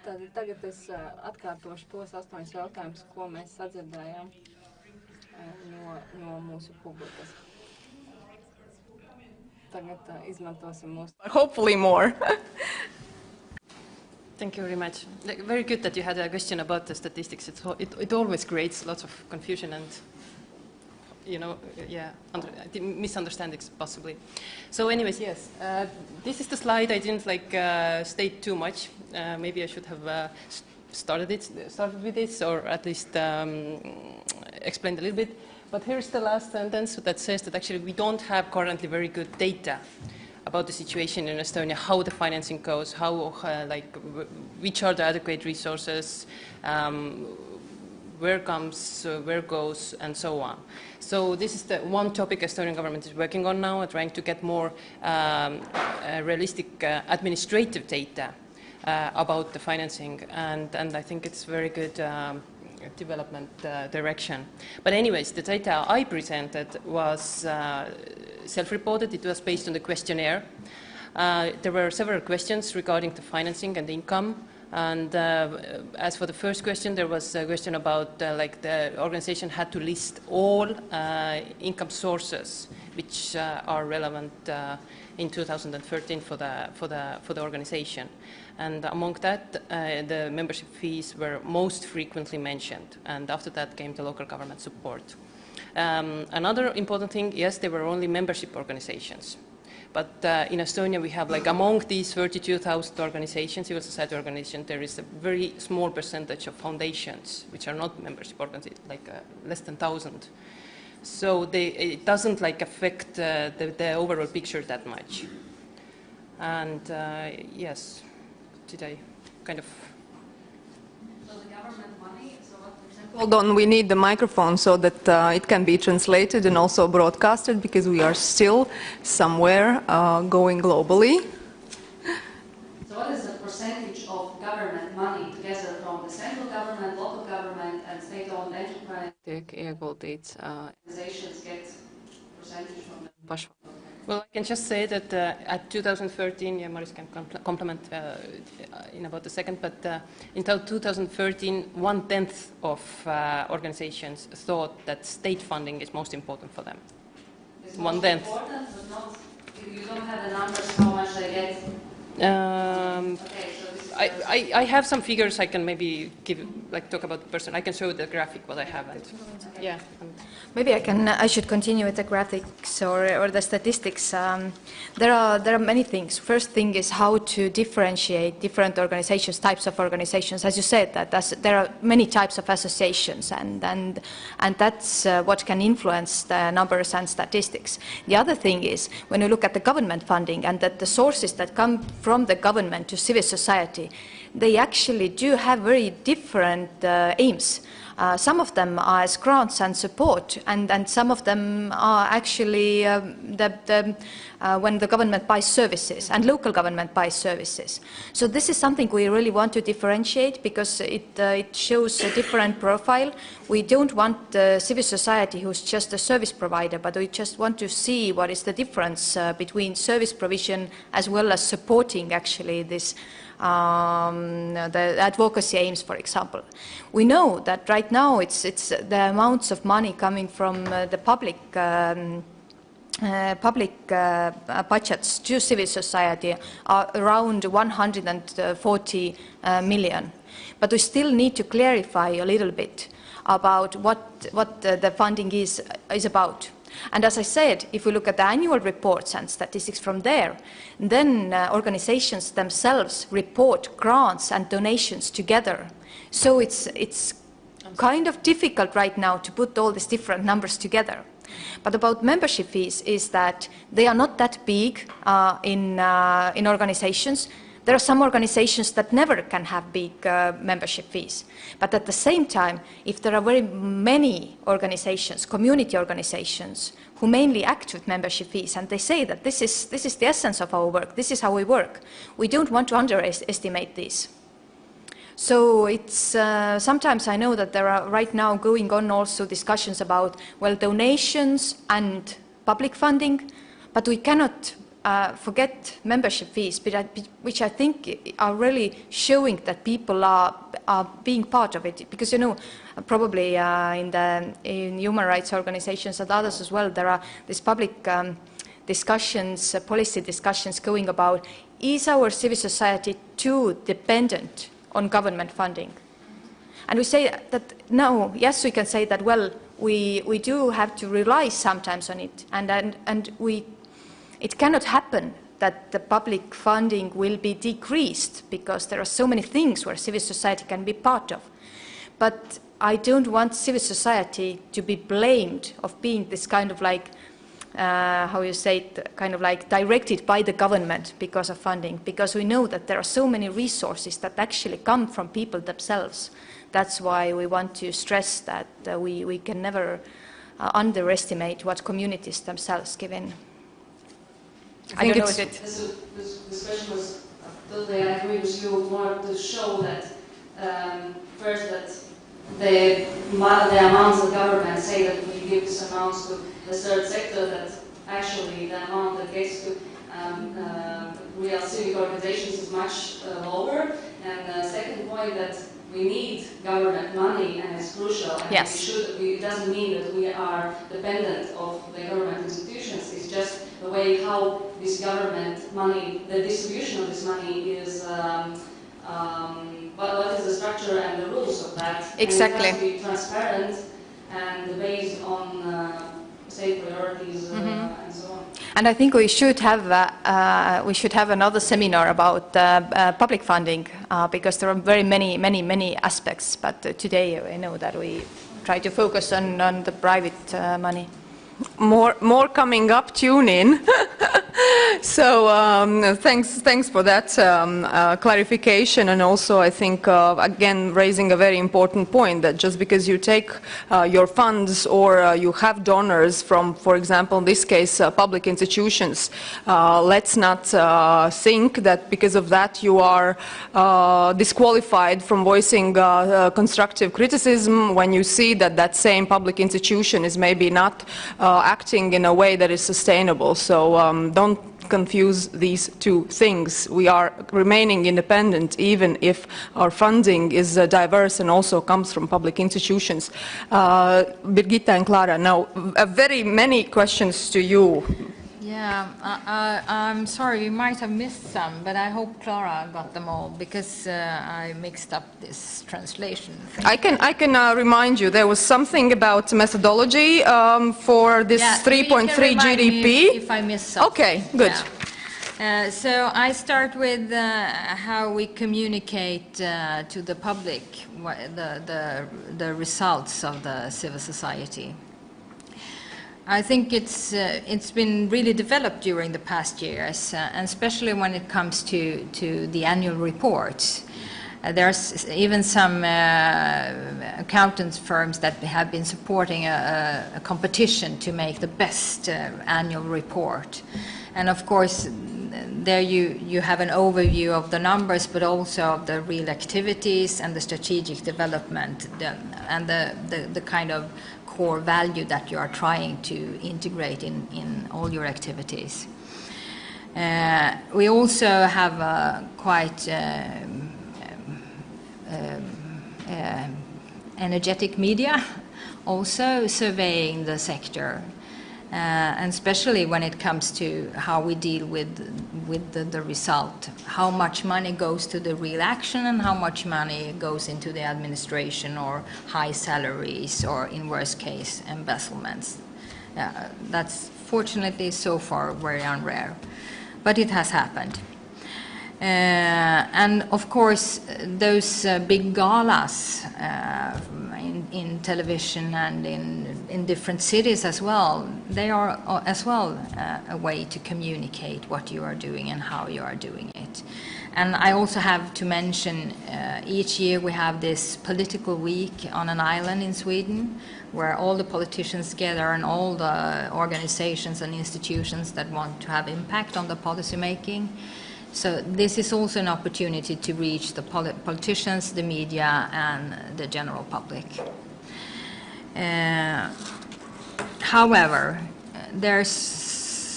Tagad es atkārtošu tos 8 jautājumus, ko mēs sadzirdējām. no mūsu publikas. Tagad izmantosim mūsu. Hopefully more. Thank you very much. Very good that you had a question about the statistics. It always creates lots of confusion and, you know, yeah, misunderstandings possibly. So anyways, yes, this is the slide. I didn't state too much. Maybe I should have started with this, or at least explained a little bit. But here's the last sentence that says that actually we don't have currently very good data about the situation in Estonia, how the financing goes, how which are the adequate resources, where comes, where goes, and so on. So this is the one topic Estonian government is working on now, trying to get more realistic administrative data about the financing, and I think it's very good development direction. But anyways, the data I presented was self-reported. It was based on the questionnaire. There were several questions regarding the financing and the income. And as for the first question, there was a question about the organization had to list all income sources which are relevant in 2013 for the organization. And among that, the membership fees were most frequently mentioned. And after that came the local government support. Another important thing, yes, there were only membership organizations. But in Estonia, we have, among these 32,000 organizations, civil society organizations, there is a very small percentage of foundations, which are not membership organizations, less than 1,000. So it doesn't affect the overall picture that much. And yes, did I kind of... So the government money, so what percent? Hold on, we need the microphone so that it can be translated and also broadcasted, because we are still somewhere going globally. So what is the percentage of government money together from the central government, local government, and state-owned enterprise? Tiek ieguldīts Organizations get percentage from the pašu. Well, I can just say that at 2013, yeah, Maris can complement in about a second, but in 2013, 1/10 of organizations thought that state funding is most important for them. It's 1/10. important, but not, you don't have the numbers how much they get. Okay, so this is I have some figures I can maybe give, talk about the person. I can show the graphic what I have. And, yeah. Maybe I should continue with the graphics or the statistics. There are many things. First thing is how to differentiate different organizations, types of organizations. As you said, there are many types of associations, and that's what can influence the numbers and statistics. The other thing is when you look at the government funding and that the sources that come from the government to civil society, they actually do have very different aims. Some of them are as grants and support, and some of them are actually when the government buys services and local government buys services. So this is something we really want to differentiate, because it shows a different profile. We don't want civil society who's just a service provider, but we just want to see what is the difference between service provision as well as supporting actually this the advocacy aims, for example. We know that right now it's the amounts of money coming from the public budgets to civil society are around 140 million. But we still need to clarify a little bit about what the funding is about. And as I said, if we look at the annual reports and statistics from there, then organizations themselves report grants and donations together. So it's kind of difficult right now to put all these different numbers together. But about membership fees is that they are not that big in organizations. There are some organizations that never can have big membership fees. But at the same time, if there are very many organizations, community organizations, who mainly act with membership fees, and they say that this is the essence of our work, this is how we work, we don't want to underestimate these. So it's sometimes I know that there are right now going on also discussions about, well, donations and public funding, but we cannot forget membership fees, which I think are really showing that people are being part of it. Because, you know, probably in human rights organizations and others as well, there are these public discussions, policy discussions going about, is our civil society too dependent on government funding? And we say that, no, yes, we can say that, well, we do have to rely sometimes on it, and it cannot happen that the public funding will be decreased because there are so many things where civil society can be part of. But I don't want civil society to be blamed of being this kind of like, how you say it, kind of like directed by the government because of funding, because we know that there are so many resources that actually come from people themselves. That's why we want to stress that we can never underestimate what communities themselves give in. I don't know if it... This question was, totally I agree with you, more to show that, first that the amounts the government say that we give this amounts to the third sector, that actually the amount that gets to real civic organizations is much lower. And the second point, that we need government money, and it's crucial. And yes. It doesn't mean that we are dependent of the government institutions. It's just the way how this government money, the distribution of this money is, what is the structure and the rules of that. Exactly. And it has to be transparent and based on state priorities and so on. And I think we should have another seminar about public funding because there are very many aspects. But today I know that we try to focus on the private money. More coming up. Tune in. So thanks for that clarification, and also I think again raising a very important point, that just because you take your funds or you have donors from, for example, in this case, public institutions, let's not think that because of that you are disqualified from voicing constructive criticism when you see that that same public institution is maybe not acting in a way that is sustainable. So don't confuse these two things. We are remaining independent even if our funding is diverse and also comes from public institutions. Birgitta and Clara, now very many questions to you. Yeah, I'm sorry, we might have missed some, but I hope Clara got them all, because I mixed up this translation thing. I can remind you, there was something about methodology for this 3.3 GDP. If I missed something. Okay, good. Yeah. So I start with how we communicate to the public the results of the civil society. I think it's been really developed during the past years, and especially when it comes to the annual reports. There's even some accountants firms that have been supporting a competition to make the best annual report. And of course, there you have an overview of the numbers, but also of the real activities and the strategic development and the kind of core value that you are trying to integrate in all your activities. We also have quite energetic media, also surveying the sector, and especially when it comes to how we deal with the result, how much money goes to the real action and how much money goes into the administration or high salaries or, in worst case, embezzlements. That's fortunately so far very rare, but it has happened. And of course, those big galas in television and in different cities as well, they are as well a way to communicate what you are doing and how you are doing it. And I also have to mention, each year we have this political week on an island in Sweden, where all the politicians gather and all the organizations and institutions that want to have impact on the policy making. So this is also an opportunity to reach the politicians, the media, and the general public. However, there's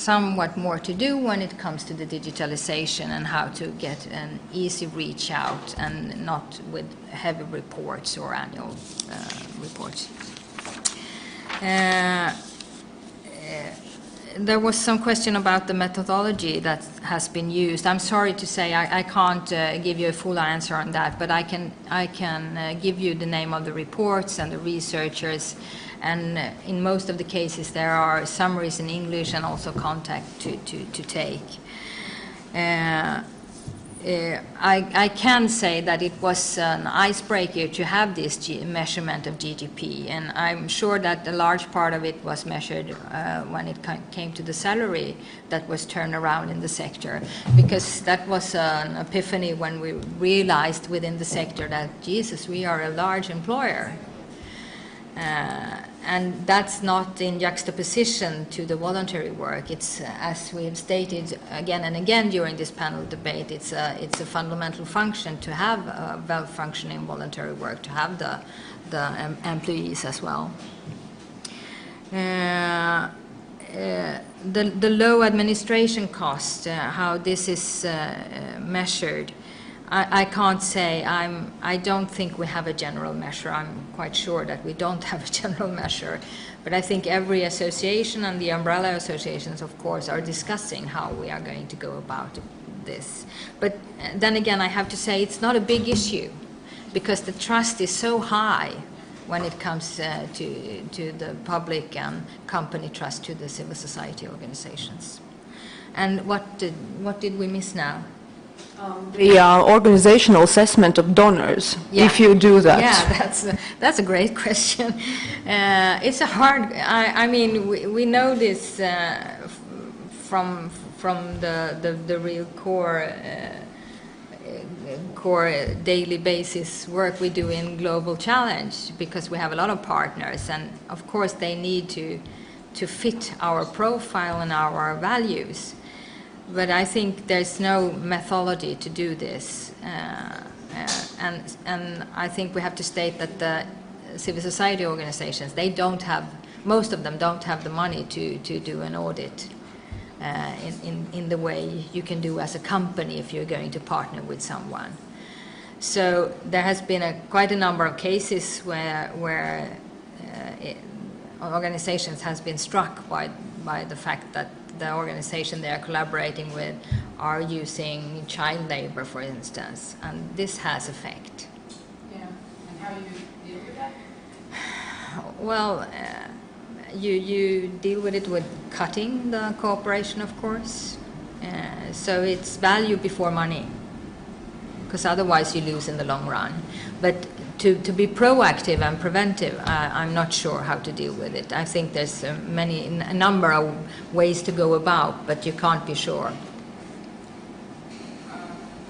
somewhat more to do when it comes to the digitalization and how to get an easy reach out and not with heavy reports or annual reports. There was some question about the methodology that has been used. I'm sorry to say I can't give you a full answer on that, but I can give you the name of the reports and the researchers, and in most of the cases there are summaries in English and also contact to take. I can say that it was an icebreaker to have this measurement of GDP, and I'm sure that a large part of it was measured when it came to the salary that was turned around in the sector, because that was an epiphany when we realized within the sector that, Jesus, we are a large employer. And that's not in juxtaposition to the voluntary work. It's, as we have stated again and again during this panel debate, it's a fundamental function to have a well-functioning voluntary work, to have the employees as well. The low administration cost, how this is measured, I can't say. I don't think we have a general measure. I'm quite sure that we don't have a general measure. But I think every association and the umbrella associations, of course, are discussing how we are going to go about this. But then again, I have to say it's not a big issue, because the trust is so high when it comes to the public and company trust to the civil society organizations. And what did we miss now? The organizational assessment of donors, yeah. If you do that. Yeah, that's a great question. It's a hard, I mean, we know this from the real core daily basis work we do in Global Challenge, because we have a lot of partners, and of course they need to fit our profile and our values. But I think there's no methodology to do this, and I think we have to state that the civil society organizations, they don't have, most of them don't have the money to do an audit in the way you can do as a company if you're going to partner with someone. So there has been quite a number of cases where organizations has been struck by the fact that the organization they are collaborating with are using child labor, for instance, and this has effect. Yeah, and how do you deal with that? Well, you deal with it with cutting the cooperation, of course. So it's value before money, because otherwise you lose in the long run. But to be proactive and preventive, I'm not sure how to deal with it. I think there's a number of ways to go about, but you can't be sure.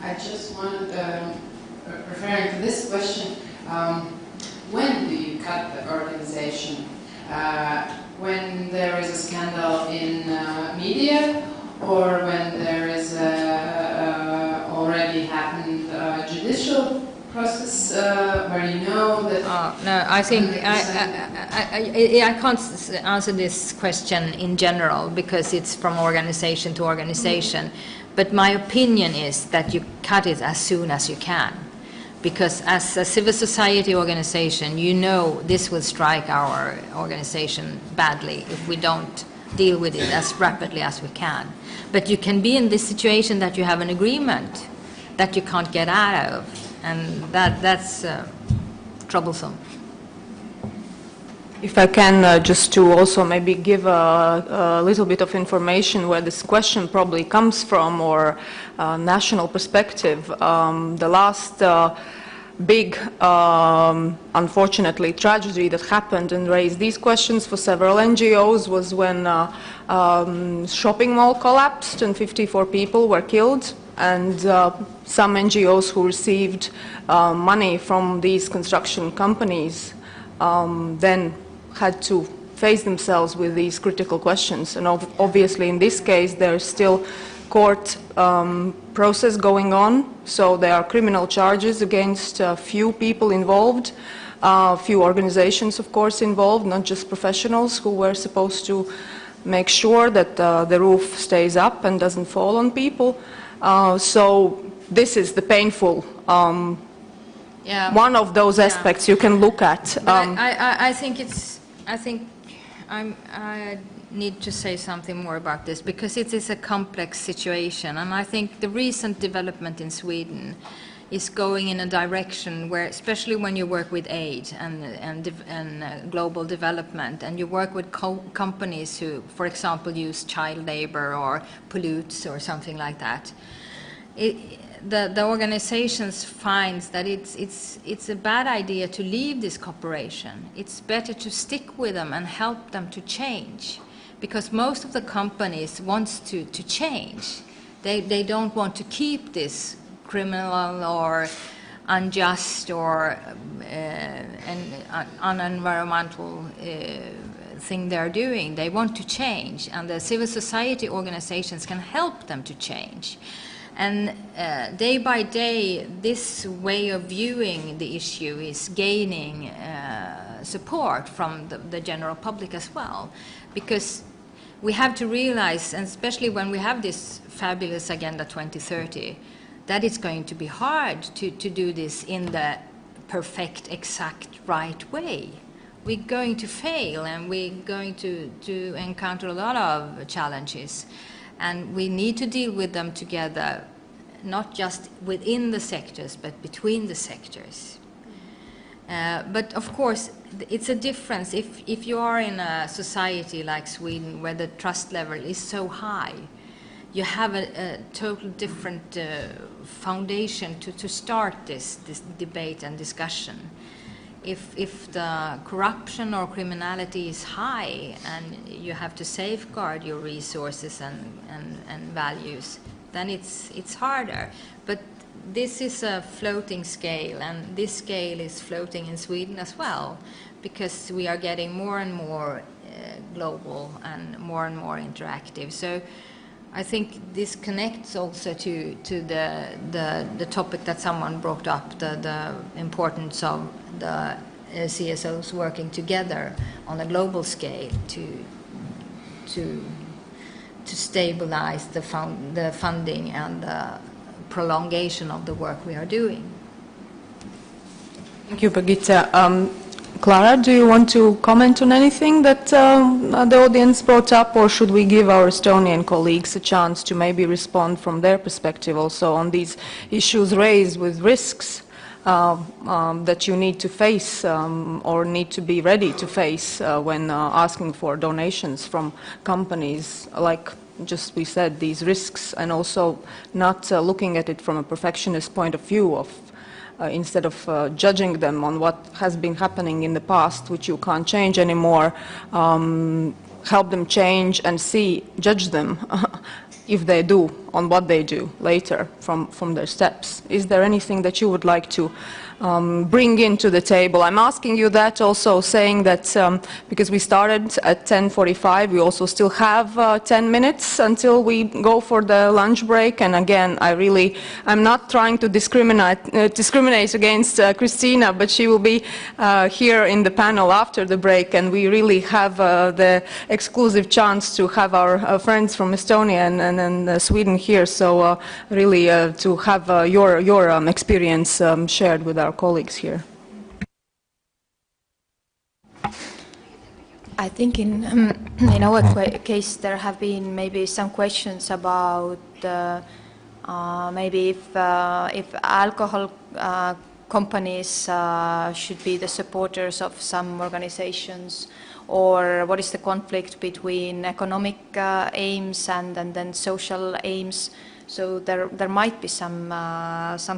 I just wanted, referring to this question, when do you cut the organization? When there is a scandal in media, or when there is already happened judicial process where you know that... No, I think I can't answer this question in general, because it's from organization to organization. But my opinion is that you cut it as soon as you can, because as a civil society organization, you know this will strike our organization badly if we don't deal with it as rapidly as we can. But you can be in this situation that you have an agreement that you can't get out of, and that's troublesome. If I can just to also maybe give a little bit of information where this question probably comes from, or national perspective. The last big, unfortunately, tragedy that happened and raised these questions for several NGOs was when shopping mall collapsed and 54 people were killed. And some NGOs who received money from these construction companies then had to face themselves with these critical questions. And obviously in this case there's still court process going on, so there are criminal charges against a few people involved, few organizations of course involved, not just professionals who were supposed to make sure that the roof stays up and doesn't fall on people. So this is the painful one of those aspects you can look at. I need to say something more about this, because it is a complex situation, and I think the recent development in Sweden is going in a direction where, especially when you work with aid and global development, and you work with companies who, for example, use child labor or pollutes or something like that, the organizations find that it's a bad idea to leave this cooperation. It's better to stick with them and help them to change, because most of the companies want to change. They don't want to keep this criminal or unjust or unenvironmental thing they're doing. They want to change, and the civil society organizations can help them to change. And day by day, this way of viewing the issue is gaining support from the general public as well, because we have to realize, and especially when we have this fabulous Agenda 2030, that it's going to be hard to do this in the perfect, exact, right way. We're going to fail, and we're going to encounter a lot of challenges. And we need to deal with them together, not just within the sectors, but between the sectors. But of course, it's a difference. If you are in a society like Sweden, where the trust level is so high, you have a total different foundation to start this debate and discussion. If the corruption or criminality is high and you have to safeguard your resources and values, then it's harder. But this is a floating scale, and this scale is floating in Sweden as well, because we are getting more and more global and more interactive. So I think this connects also to the topic that someone brought up, the importance of the CSOs working together on a global scale to stabilize the funding and the prolongation of the work we are doing. Thank you, Birgitta. Clara, do you want to comment on anything that the audience brought up, or should we give our Estonian colleagues a chance to maybe respond from their perspective also on these issues raised with risks that you need to face or need to be ready to face when asking for donations from companies, like just we said, these risks, and also not looking at it from a perfectionist point of view of instead of judging them on what has been happening in the past, which you can't change anymore, help them change and judge them if they do, on what they do later from their steps. Is there anything that you would like to bring into the table? I'm asking you that also, saying that because we started at 10:45, we also still have 10 minutes until we go for the lunch break. And again, I'm not trying to discriminate against Christina, but she will be here in the panel after the break, and we really have the exclusive chance to have our friends from Estonia and Sweden here. So really to have your experience shared with our colleagues here. I think in our case there have been maybe some questions about maybe if alcohol companies should be the supporters of some organizations, or what is the conflict between economic aims and then social aims. So there might be some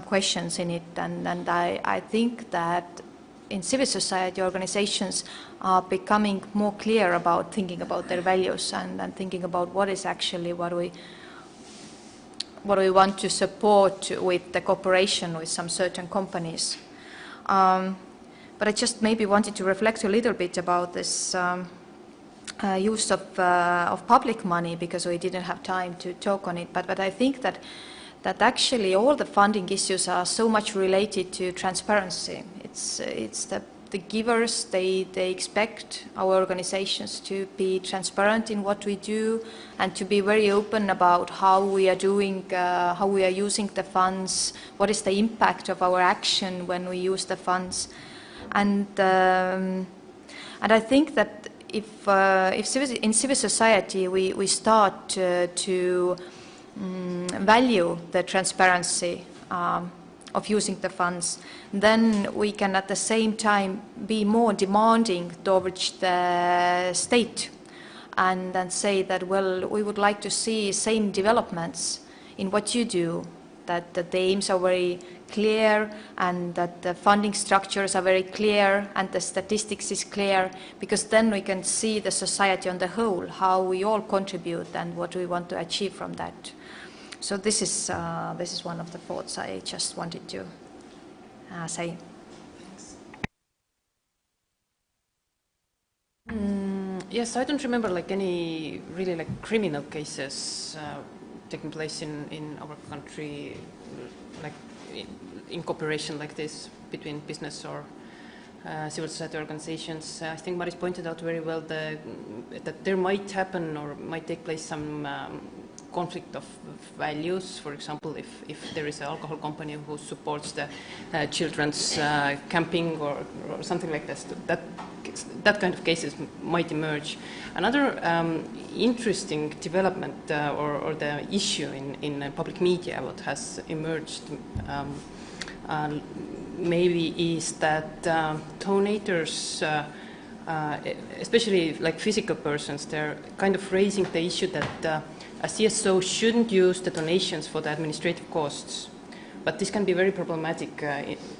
questions in it, and I think that in civil society organizations are becoming more clear about thinking about their values and thinking about what is actually what we want to support with the cooperation with some certain companies. But I just maybe wanted to reflect a little bit about this use of public money, because we didn't have time to talk on it. But I think that actually all the funding issues are so much related to transparency. It's the givers, they expect our organizations to be transparent in what we do and to be very open about how we are doing, how we are using the funds, what is the impact of our action when we use the funds. And I think that if in civil society we start to value the transparency of using the funds, then we can at the same time be more demanding towards the state and say that, well, we would like to see same developments in what you do, that the aims are very clear and that the funding structures are very clear and the statistics is clear, because then we can see the society on the whole, how we all contribute and what we want to achieve from that. So this is one of the thoughts I just wanted to say. Yes, I don't remember like any really like criminal cases taking place in our country, like in cooperation like this between business or civil society organizations. I think Maris pointed out very well that there might happen or might take place some conflict of values. For example, if there is an alcohol company who supports the children's camping or something like this, that kind of cases might emerge. Another interesting development or the issue in public media, what has emerged maybe is that donators, especially like physical persons, they're kind of raising the issue that a CSO shouldn't use the donations for the administrative costs. But this can be very problematic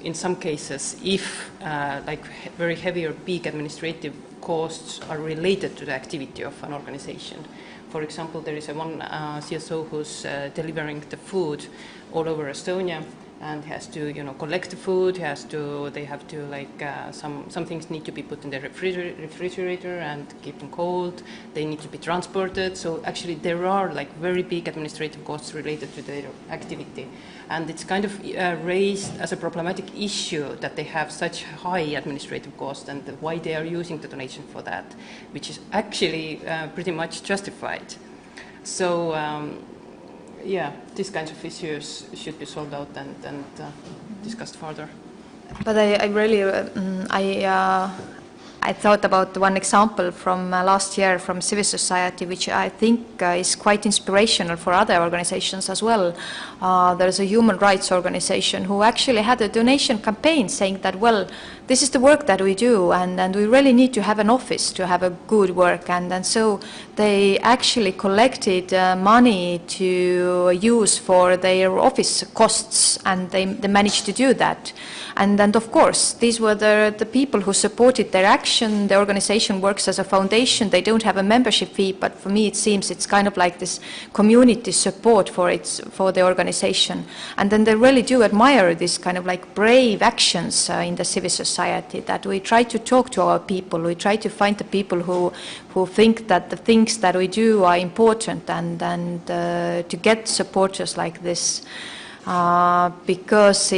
in some cases if like very heavy or big administrative costs are related to the activity of an organization. For example, there is one CSO who's delivering the food all over Estonia, and has to, collect the food. They have to like some things need to be put in the refrigerator and keep them cold. They need to be transported. So actually, there are like very big administrative costs related to their activity, and it's kind of raised as a problematic issue that they have such high administrative costs and why they are using the donation for that, which is actually pretty much justified. So. Yeah, these kinds of issues should be solved out and discussed further. But I really, I thought about one example from last year from civil society, which I think is quite inspirational for other organizations as well. There's a human rights organization who actually had a donation campaign saying that, well, this is the work that we do, and we really need to have an office to have a good work. And so they actually collected money to use for their office costs, and they managed to do that. And of course, these were the people who supported their action. The organization works as a foundation. They don't have a membership fee, but for me it seems it's kind of like this community support for the organization. And then they really do admire this kind of like brave actions in the civil society, that we try to talk to our people. We try to find the people who think that the things that we do are important, and to get supporters like this. Because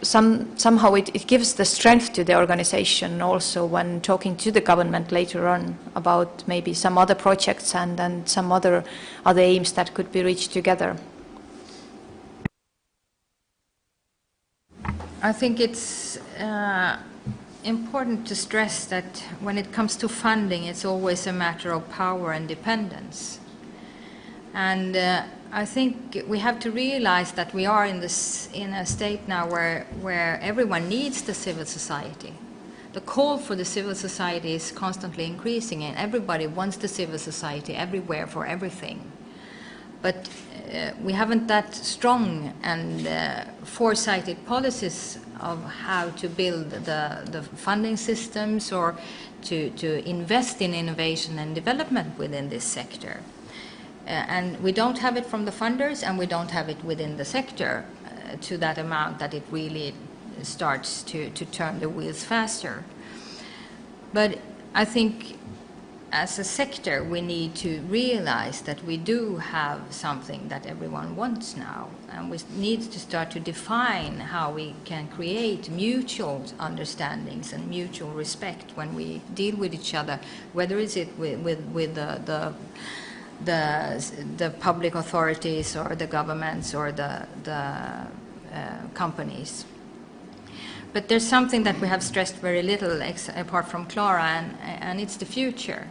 somehow it gives the strength to the organization also when talking to the government later on about maybe some other projects and some other aims that could be reached together. I think it's important to stress that when it comes to funding, it's always a matter of power and dependence. And I think we have to realize that we are in a state now where everyone needs the civil society. The call for the civil society is constantly increasing, and everybody wants the civil society everywhere for everything. But we haven't that strong and foresighted policies of how to build the funding systems or to invest in innovation and development within this sector. And we don't have it from the funders, and we don't have it within the sector to that amount that it really starts to turn the wheels faster. But I think as a sector, we need to realize that we do have something that everyone wants now, and we need to start to define how we can create mutual understandings and mutual respect when we deal with each other, whether it's with the public authorities or the governments or the companies. But there's something that we have stressed very little apart from Clara, and it's the future.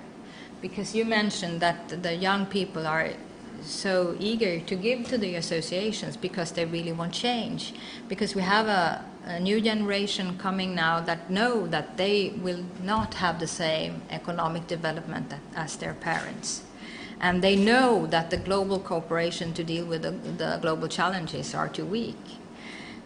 Because you mentioned that the young people are so eager to give to the associations because they really want change. Because we have a new generation coming now that know that they will not have the same economic development as their parents. And they know that the global cooperation to deal with the global challenges are too weak.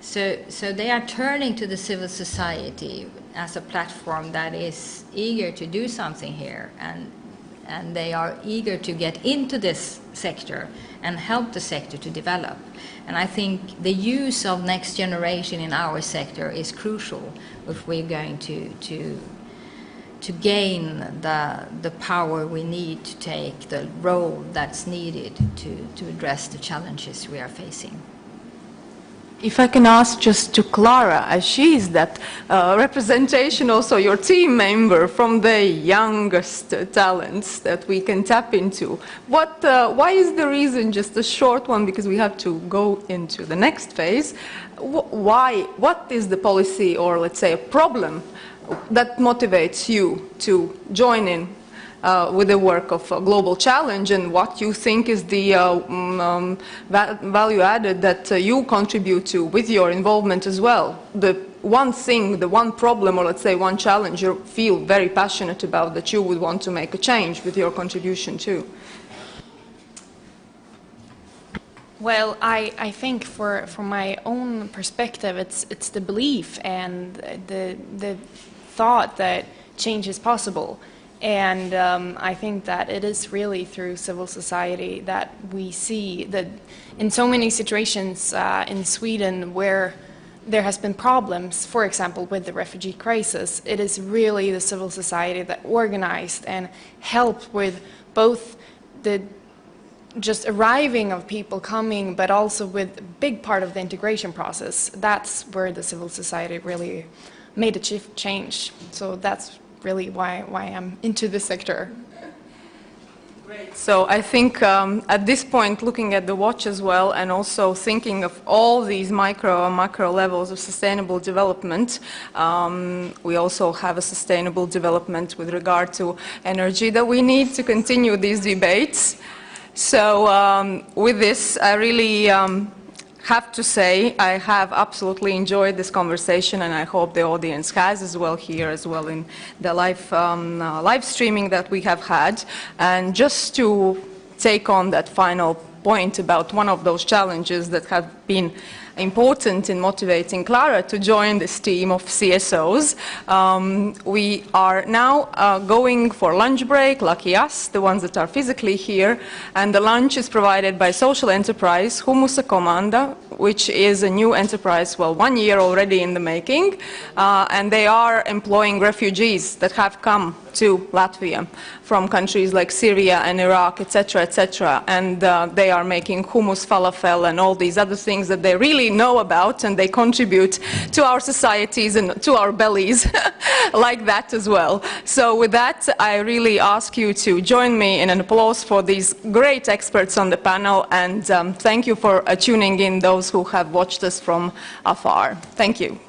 So they are turning to the civil society as a platform that is eager to do something here, and they are eager to get into this sector and help the sector to develop. And I think the use of next generation in our sector is crucial if we're going to gain the power we need to take the role that's needed to address the challenges we are facing. If I can ask just to Clara, as she is that representation, also your team member from the youngest talents that we can tap into, why is the reason, just a short one, because we have to go into the next phase, what is the policy or let's say a problem that motivates you to join in with the work of a global challenge, and what you think is the value added that you contribute to with your involvement as well? The one thing, the one problem, or let's say one challenge you feel very passionate about that you would want to make a change with your contribution too? Well, I think from my own perspective, it's the belief and the thought that change is possible. And I think that it is really through civil society that we see that in so many situations in Sweden where there has been problems, for example, with the refugee crisis, it is really the civil society that organized and helped with both the just arriving of people coming, but also with a big part of the integration process. That's where the civil society really made a change. So that's really why I'm into this sector. Great. So I think at this point, looking at the watch as well, and also thinking of all these micro and macro levels of sustainable development, we also have a sustainable development with regard to energy that we need to continue these debates. So with this, I really have to say I have absolutely enjoyed this conversation, and I hope the audience has as well here, as well in the live streaming that we have had. And just to take on that final point about one of those challenges that have been important in motivating Clara to join this team of CSOs. We are now going for lunch break, lucky us, the ones that are physically here, and the lunch is provided by social enterprise Humusa Komanda, which is a new enterprise, well, 1 year already in the making, and they are employing refugees that have come to Latvia from countries like Syria and Iraq, etc., etc., and they are making hummus, falafel, and all these other things that they really know about, and they contribute to our societies and to our bellies like that as well. So with that, I really ask you to join me in an applause for these great experts on the panel, and thank you for tuning in, those who have watched us from afar. Thank you.